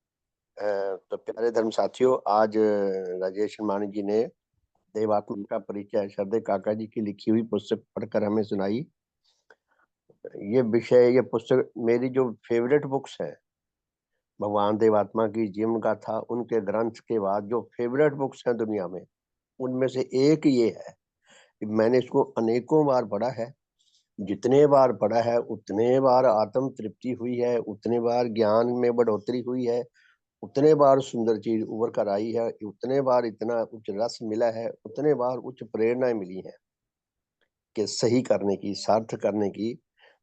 तो प्यारे धर्म साथियों, आज राजेश मानी जी ने देवात्मा का परिचय श्रद्धेय काका जी की लिखी हुई पुस्तक पढ़कर हमें सुनाई। ये पुस्तक मेरी जो फेवरेट बुक्स है, भगवान देवात्मा की जीवन गाथा, उनके ग्रंथ के बाद जो फेवरेट बुक्स हैं दुनिया में, उनमें से एक ये है कि मैंने इसको अनेकों बार पढ़ा है जितने बार पढ़ा है उतने बार आत्म तृप्ति हुई है, उतने बार ज्ञान में बढ़ोतरी हुई है, उतने बार सुंदर चीज उभर कर आई है, उतने बार इतना उच्च रस मिला है, उतने बार उच्च प्रेरणा मिली है कि सही करने की, सार्थ करने की।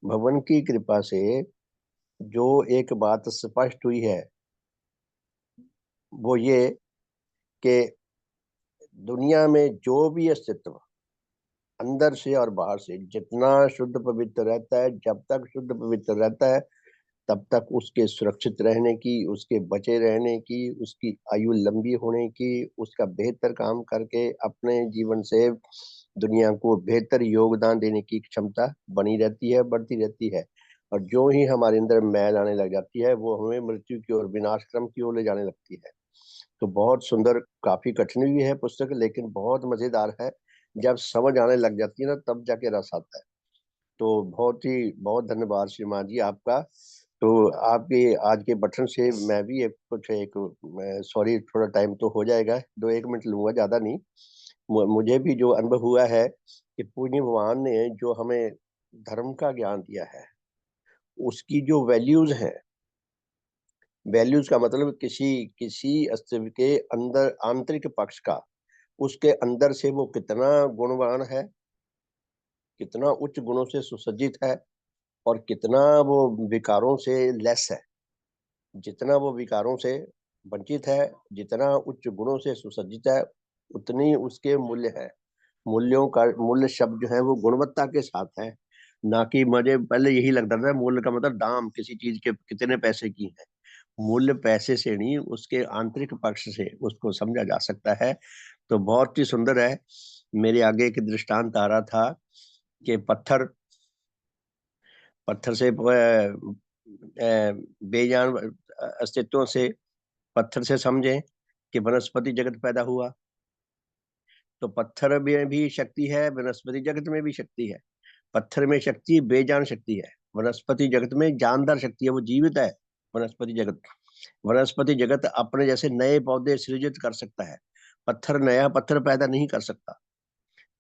भगवान की कृपा से जो एक बात स्पष्ट हुई है वो ये कि दुनिया में जो भी अस्तित्व अंदर से और बाहर से जितना शुद्ध पवित्र रहता है, जब तक शुद्ध पवित्र रहता है तब तक उसके सुरक्षित रहने की, उसके बचे रहने की, उसकी आयु लंबी होने की, उसका बेहतर काम करके अपने जीवन से दुनिया को बेहतर योगदान देने की क्षमता बनी रहती है, बढ़ती रहती है। और जो ही हमारे अंदर मैल आने लग जाती है वो हमें मृत्यु की ओर, विनाश क्रम की ओर ले जाने लगती है। तो बहुत सुंदर, काफी कठिन भी है पुस्तक, लेकिन बहुत मजेदार है। जब समझ आने लग जाती है ना तब जाके रस आता है। तो बहुत धन्यवाद श्रीमान जी आपका। तो आपके आज के पठन से मैं भी सॉरी थोड़ा टाइम तो हो जाएगा, 2-1 मिनट लूंगा, ज्यादा नहीं। मुझे भी जो अनुभव हुआ है कि पूज्य भगवान ने जो हमें धर्म का ज्ञान दिया है, उसकी जो वैल्यूज हैं, वैल्यूज का मतलब किसी किसी अस्तित्व के अंदर आंतरिक पक्ष का, उसके अंदर से वो कितना गुणवान है, कितना उच्च गुणों से सुसज्जित है, और कितना वो विकारों से लेस है। जितना वो विकारों से वंचित है, जितना उच्च गुणों से सुसज्जित है, उतनी उसके मूल्य है। मूल्यों का, मूल्य शब्द जो है वो गुणवत्ता के साथ है, ना कि मुझे पहले यही लगता था मूल्य का मतलब दाम, किसी चीज के कितने पैसे की है। मूल्य पैसे से नहीं, उसके आंतरिक पक्ष से उसको समझा जा सकता है। तो बहुत ही सुंदर है। मेरे आगे एक दृष्टांत आ रहा था कि पत्थर पत्थर से बेजान अस्तित्वों से, पत्थर से समझें कि वनस्पति जगत पैदा हुआ, तो पत्थर में भी शक्ति है, वनस्पति जगत में भी शक्ति है। पत्थर में शक्ति बेजान शक्ति है, वनस्पति जगत में जानदार शक्ति है, वो जीवित है। वनस्पति जगत अपने जैसे नए पौधे सृजित कर सकता है, पत्थर नया पत्थर पैदा नहीं कर सकता।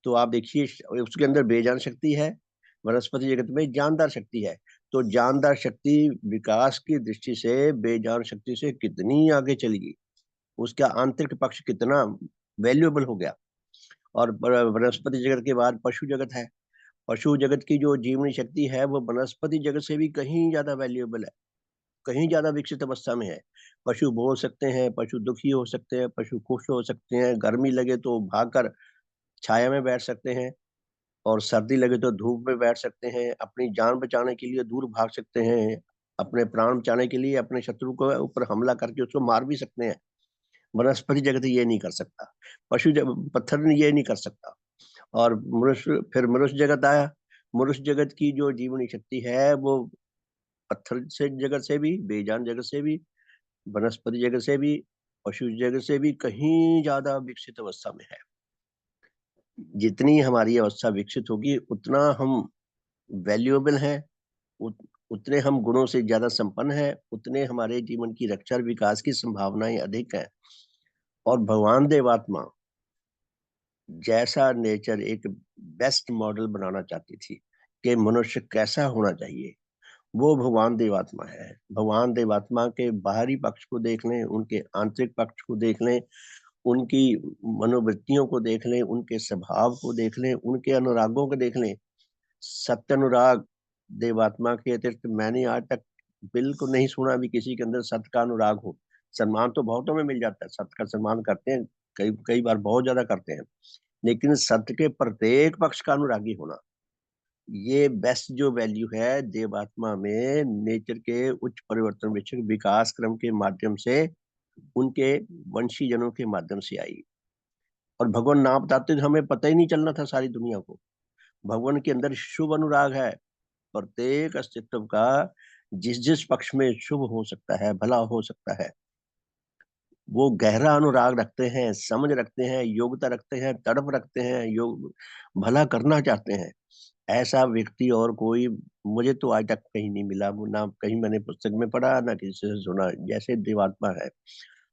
तो आप देखिए उसके अंदर बेजान शक्ति है, वनस्पति जगत में जानदार शक्ति है। तो जानदार शक्ति विकास की दृष्टि से बेजान शक्ति से कितनी आगे चली गई, उसका आंतरिक पक्ष कितना वैल्यूएबल हो गया। और वनस्पति जगत के बाद पशु जगत है। पशु जगत की जो जीवनी शक्ति है वो वनस्पति जगत से भी कहीं ज्यादा वैल्यूएबल है, कहीं ज्यादा विकसित अवस्था में है। पशु बोल सकते हैं, पशु दुखी हो सकते हैं, पशु खुश हो सकते हैं, गर्मी लगे तो भागकर छाया में बैठ सकते हैं, और सर्दी लगे तो धूप में बैठ सकते हैं, अपनी जान बचाने के लिए दूर भाग सकते हैं, अपने प्राण बचाने के लिए अपने शत्रु को ऊपर हमला करके उसको मार भी सकते हैं। वनस्पति जगत ये नहीं कर सकता, पत्थर ने ये नहीं कर सकता। और मनुष्य जगत आया। मनुष्य जगत की जो जीवनी शक्ति है वो पत्थर से जगत से भी, बेजान जगत से भी, वनस्पति जगत से भी, पशु जगत से भी कहीं ज्यादा विकसित अवस्था में है। जितनी हमारी अवस्था विकसित होगी उतना हम वैल्यूएबल हैं, उतने हम गुणों से ज्यादा संपन्न हैं, उतने हमारे जीवन की रक्षा और विकास की संभावनाएं अधिक हैं। और भगवान देवात्मा जैसा नेचर एक बेस्ट मॉडल बनाना चाहती थी कि मनुष्य कैसा होना चाहिए, वो भगवान देवात्मा है। भगवान देवात्मा के बाहरी पक्ष को देख लें, उनके आंतरिक पक्ष को देख लें, उनकी मनोवृत्तियों को देख लें, उनके स्वभाव को देख लें, उनके अनुरागों को देख लें। सत्य अनुराग देवात्मा के अतिरिक्त मैंने आज तक बिल्कुल नहीं सुना भी किसी के अंदर सत्य का अनुराग हो। सम्मान तो बहुतों में मिल जाता है, सत्य का सम्मान करते हैं, कई कई बार बहुत ज्यादा करते हैं, लेकिन सत्य के प्रत्येक पक्ष का अनुरागी होना, ये बेस्ट जो वैल्यू है देवात्मा में, नेचर के उच्च परिवर्तन विषयक विकास क्रम के माध्यम से, उनके वंशी जनों के माध्यम से आई। और भगवान ना बताते तो हमें पता ही नहीं चलना था सारी दुनिया को। भगवान के अंदर शुभ अनुराग है, प्रत्येक अस्तित्व का जिस जिस पक्ष में शुभ हो सकता है, भला हो सकता है, वो गहरा अनुराग रखते हैं, समझ रखते हैं, योग्यता रखते हैं, तड़प रखते हैं, योग भला करना चाहते हैं। ऐसा व्यक्ति और कोई मुझे तो आज तक कहीं नहीं मिला, ना कहीं मैंने पुस्तक में पढ़ा, ना किसी से सुना, जैसे देवात्मा है।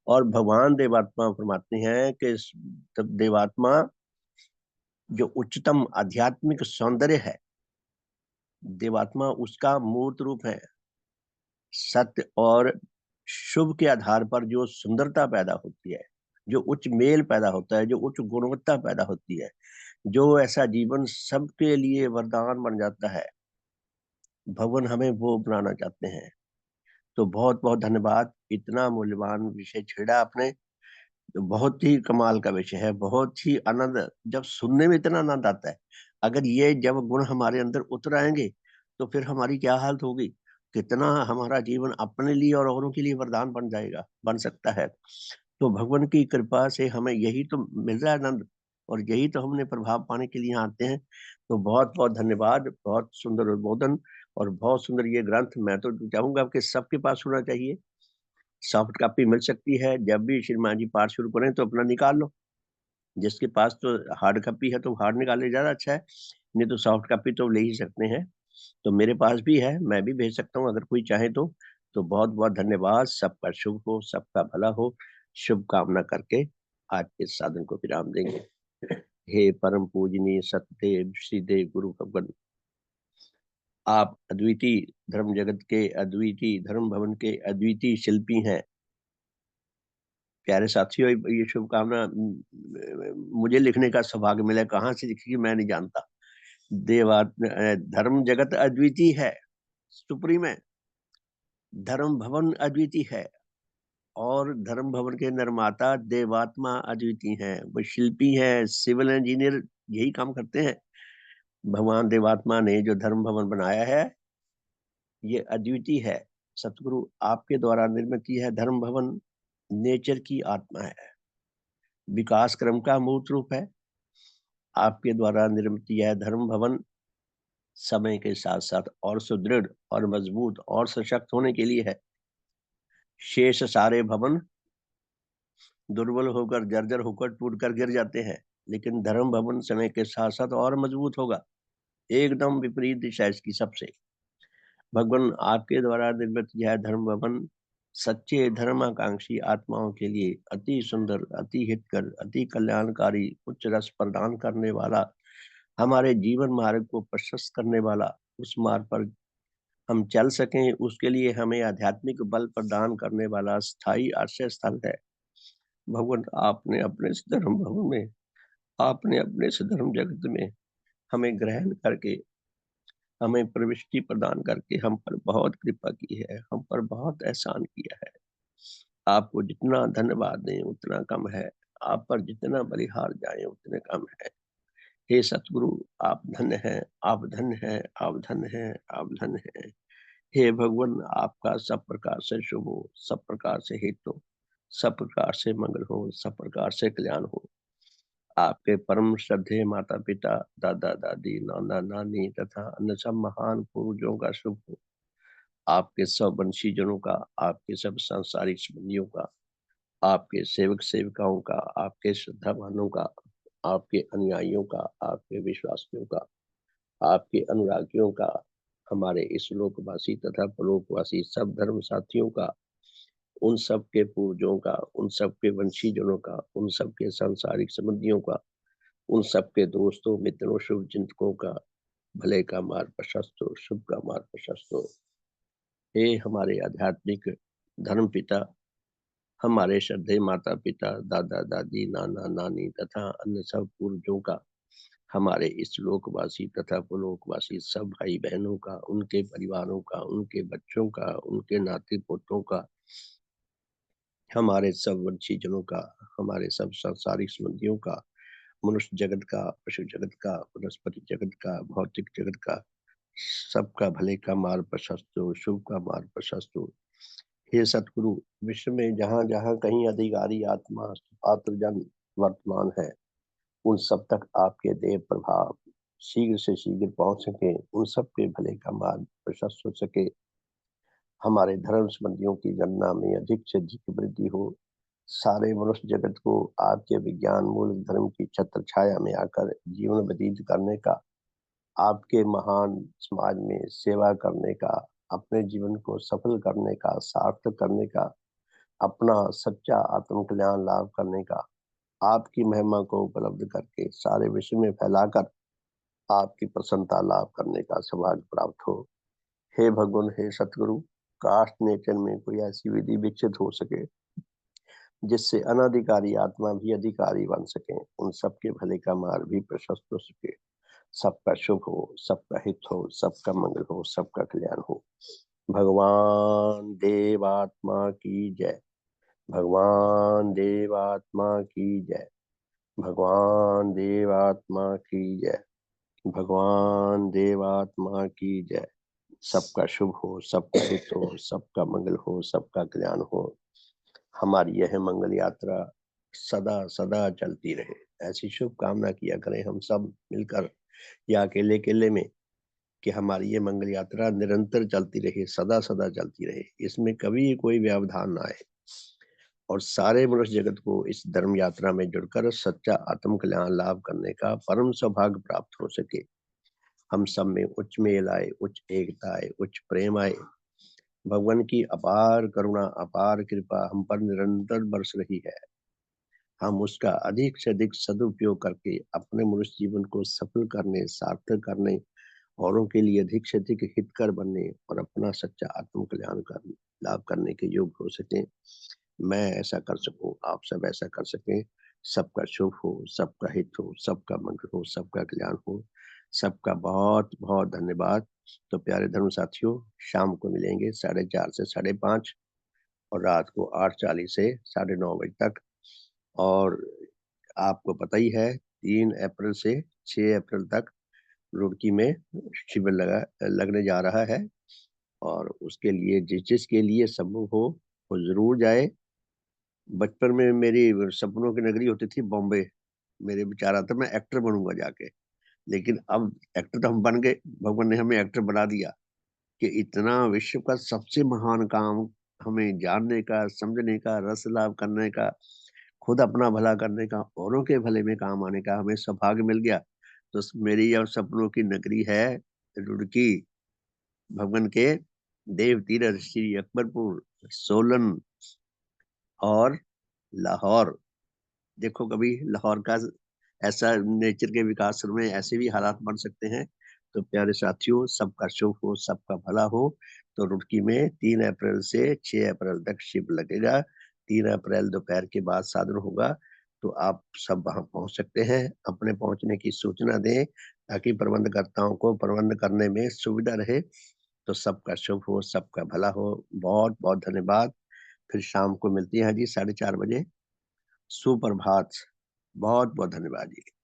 और भगवान देवात्मा फरमाते हैं कि देवात्मा जो उच्चतम आध्यात्मिक सौंदर्य है, देवात्मा उसका मूर्त रूप है। सत्य और शुभ के आधार पर जो सुंदरता पैदा होती है, जो उच्च मेल पैदा होता है, जो उच्च गुणवत्ता पैदा होती है, जो ऐसा जीवन सबके लिए वरदान बन जाता है, भगवान हमें वो बनाना चाहते हैं। तो बहुत बहुत धन्यवाद, इतना मूल्यवान विषय छेड़ा आपने। तो बहुत ही कमाल का विषय है, बहुत ही आनंद, जब सुनने में इतना आनंद आता है। अगर ये जब गुण हमारे अंदर उतर आएंगे तो फिर हमारी क्या हालत होगी, कितना हमारा जीवन अपने लिए और औरों के लिए वरदान बन जाएगा, बन सकता है। तो भगवान की कृपा से हमें यही तो मिल रहा है आनंद, और यही तो हमने प्रभाव पाने के लिए यहाँ आते हैं। तो बहुत बहुत धन्यवाद, बहुत सुंदर उद्बोधन और बहुत सुंदर ये ग्रंथ। मैं तो चाहूंगा कि सबके पास होना चाहिए। सॉफ्ट कॉपी मिल सकती है, जब भी श्रीमान जी पाठ शुरू करें तो अपना निकाल लो। जिसके पास तो हार्ड कॉपी है तो हार्ड निकाले, ज्यादा अच्छा है, नहीं तो सॉफ्ट कॉपी तो ले ही सकते हैं। तो मेरे पास भी है, मैं भी भेज सकता हूँ अगर कोई चाहे तो। तो बहुत बहुत धन्यवाद, सबका शुभ हो, सबका भला हो, शुभ कामना करके आज के साधन को विराम देंगे। हे परम पूजनीय सतदेव श्रीदेव गुरु भगवान, आप अद्वितीय धर्म जगत के, अद्वितीय धर्म भवन के अद्वितीय शिल्पी हैं। प्यारे साथियों, ये शुभकामना मुझे लिखने का सौभाग्य मिला, कहाँ से लिखी मैं नहीं जानता। धर्म जगत अद्वितीय है, सुप्रीम है, धर्म भवन अद्वितीय है, और धर्म भवन के निर्माता देवात्मा अद्वितीय हैं। वो शिल्पी हैं, सिविल इंजीनियर यही काम करते हैं। भगवान देवात्मा ने जो धर्म भवन बनाया है ये अद्वितीय है। सतगुरु आपके द्वारा निर्मित यह धर्म भवन नेचर की आत्मा है, विकास क्रम का मूर्त रूप है। आपके द्वारा निर्मित यह धर्म भवन समय के साथ साथ और सुदृढ़ और मजबूत और सशक्त होने के लिए है। शेष सारे भवन दुर्बल होकर, जर्जर होकर, टूट कर गिर जाते हैं, लेकिन धर्म भवन समय के साथ साथ और मजबूत होगा। एकदम विपरीत दिशा इसकी सबसे। भगवान आपके द्वारा निर्मित यह धर्म भवन सच्चे धर्माकांक्षी आत्माओं के लिए अति सुंदर, अति हितकर, अति कल्याणकारी, उच्च रस प्रदान करने वाला, हमारे जीवन मार्ग को प्रशस्त करने वाला, उस मार्ग पर हम चल सकें उसके लिए हमें आध्यात्मिक बल प्रदान करने वाला स्थायी आश्रय स्थल है। भगवान आपने अपने इस धर्म भवन में, आपने अपने इस धर्म जगत में हमें ग्रहण करके, हमें प्रविष्टि प्रदान करके हम पर बहुत कृपा की है, हम पर बहुत एहसान किया है। आपको जितना धन्यवाद दें उतना कम है, आप पर जितना बलिहार जाए उतने कम है। हे सतगुरु, आप धन्य हैं, आप धन्य हैं, आप धन्य हैं, आप धन्य हैं। हे भगवान, आपका सब प्रकार से शुभ हो, सब प्रकार से हित हो, सब प्रकार से मंगल हो, सब प्रकार से कल्याण हो। आपके परम श्रद्धेय माता पिता, दादा दादी, नाना नानी तथा अन्य सब महान पूर्वजों का शुभ हो। आपके सब वंशीजनों का, आपके सब सांसारिक संबंधियों का, आपके सेवक सेविकाओं का, आपके श्रद्धावानों का, आपके अनुयायियों का, आपके विश्वासियों का, आपके अनुरागियों का, हमारे इस लोकवासी तथा परलोकवासी सब धर्म साथियों का, उन सब के पूर्वजों का, उन सब के वंशीजनों का, उन सब के सांसारिक संबंधियों का, उन सब के दोस्तों, मित्रों, शुभ चिंतकों का भले का मार्ग प्रशस्त हो, शुभ का मार्ग प्रशस्त हो। हे हमारे आध्यात्मिक धर्म पिता, हमारे श्रद्धेय माता पिता, दादा दादी, नाना नानी तथा अन्य सब पूर्वजों का, हमारे इस लोकवासी तथा पुलोकवासी सब भाई बहनों का, उनके परिवारों का, उनके बच्चों का, उनके नाती पोतों का, हमारे सब वंशीजनों का, हमारे सब सांसारिक संबंधियों का, मनुष्य जगत का, पशु जगत का, वनस्पति जगत का, भौतिक जगत का, सबका भले का मार्ग प्रशस्त हो, शुभ का मार्ग प्रशस्त हो। हे सतगुरु, विश्व में जहाँ जहाँ कहीं अधिकारी आत्मा पात्र जन वर्तमान है, उन सब तक आपके देव प्रभाव शीघ्र से शीघ्र पहुंच सके, उन सब के भले का मार्ग प्रशस्त हो सके, हमारे धर्म संबंधियों की गणना में अधिक से अधिक वृद्धि हो, सारे मनुष्य जगत को आपके विज्ञान मूल धर्म की छत्र छाया में आकर जीवन व्यतीत करने का, आपके महान समाज में सेवा करने का, अपने जीवन को सफल करने का, सार्थक करने का, अपना सच्चा आत्म कल्याण लाभ करने का, आपकी महिमा को उपलब्ध करके सारे विश्व में फैलाकर आपकी प्रसन्नता लाभ करने का सौभाग्य प्राप्त हो। हे भगवान, हे सतगुरु, काश नेचर में कोई ऐसी विधि विकसित हो सके जिससे अनाधिकारी आत्मा भी अधिकारी बन सके, उन सबके भले का मार्ग भी प्रशस्त हो सके। सबका शुभ हो, सबका हित हो, सबका मंगल हो, सबका कल्याण हो। भगवान देवात्मा की जय। भगवान देवात्मा की जय। भगवान देवात्मा की जय। भगवान देवात्मा की जय। सबका शुभ हो, सबका हित हो, सबका मंगल हो, सबका कल्याण हो। हमारी यह मंगल यात्रा सदा सदा चलती रहे, ऐसी शुभ कामना किया करें हम सब मिलकर या अकेले अकेले में, कि हमारी ये मंगल यात्रा निरंतर चलती रहे, सदा सदा चलती रहे, इसमें कभी कोई व्यवधान ना आए और सारे मनुष्य जगत को इस धर्म यात्रा में जुड़कर सच्चा आत्म कल्याण लाभ करने का परम सौभाग्य प्राप्त हो सके। हम सब में उच्च मेल आए, उच्च एकता आए, उच्च प्रेम आए। भगवान की अपार करुणा, अपार कृपा हम पर निरंतर बरस रही है। हम उसका अधिक से अधिक सदुपयोग करके अपने मनुष्य जीवन को सफल करने, सार्थक करने, औरों के लिए अधिक से अधिक हितकर बनने और अपना सच्चा आत्म कल्याण कर लाभ करने के योग्य हो सके। मैं ऐसा कर सकूं, आप सब ऐसा कर सकें। सबका शुभ हो, सबका हित हो, सबका मंगल हो, सबका कल्याण हो। सबका बहुत बहुत धन्यवाद। तो प्यारे धर्म साथियों, शाम को मिलेंगे 4:30 से 5:30 और रात को 8:40 से 9:30 बजे तक। और आपको पता ही है 3 अप्रैल से 6 अप्रैल तक रुड़की में शिविर लगने जा रहा है और उसके लिए जिसके लिए संभव हो वो जरूर जाए। बचपन में मेरी सपनों की नगरी होती थी बॉम्बे, मेरे विचार आता मैं एक्टर बनूंगा जाके, लेकिन अब एक्टर तो हम बन गए, भगवान ने हमें एक्टर बना दिया कि इतना विश्व का सबसे महान काम हमें जानने का, समझने का, रस लाभ करने का, खुद अपना भला करने का, औरों के भले में काम आने का हमें सौभाग्य मिल गया। तो मेरी यह सपनों की नगरी है रुड़की, भगवान के देव तीरथ श्री अकबरपुर, सोलन और लाहौर। देखो कभी लाहौर का ऐसा नेचर के विकास में ऐसे भी हालात बन सकते हैं। तो प्यारे साथियों, सबका शुभ हो, सबका भला हो। तो रुड़की में 3 अप्रैल से 6 अप्रैल तक शिविर लगेगा। 3 अप्रैल दोपहर के बाद साधन होगा, तो आप सब वहां पहुंच सकते हैं। अपने पहुंचने की सूचना दें ताकि प्रबंधकर्ताओं को प्रबंध करने में सुविधा रहे। तो सबका शुभ हो, सबका भला हो। बहुत बहुत धन्यवाद। फिर शाम को मिलती हैं जी 4:30 बजे। सुप्रभात। बहुत बहुत धन्यवाद जी।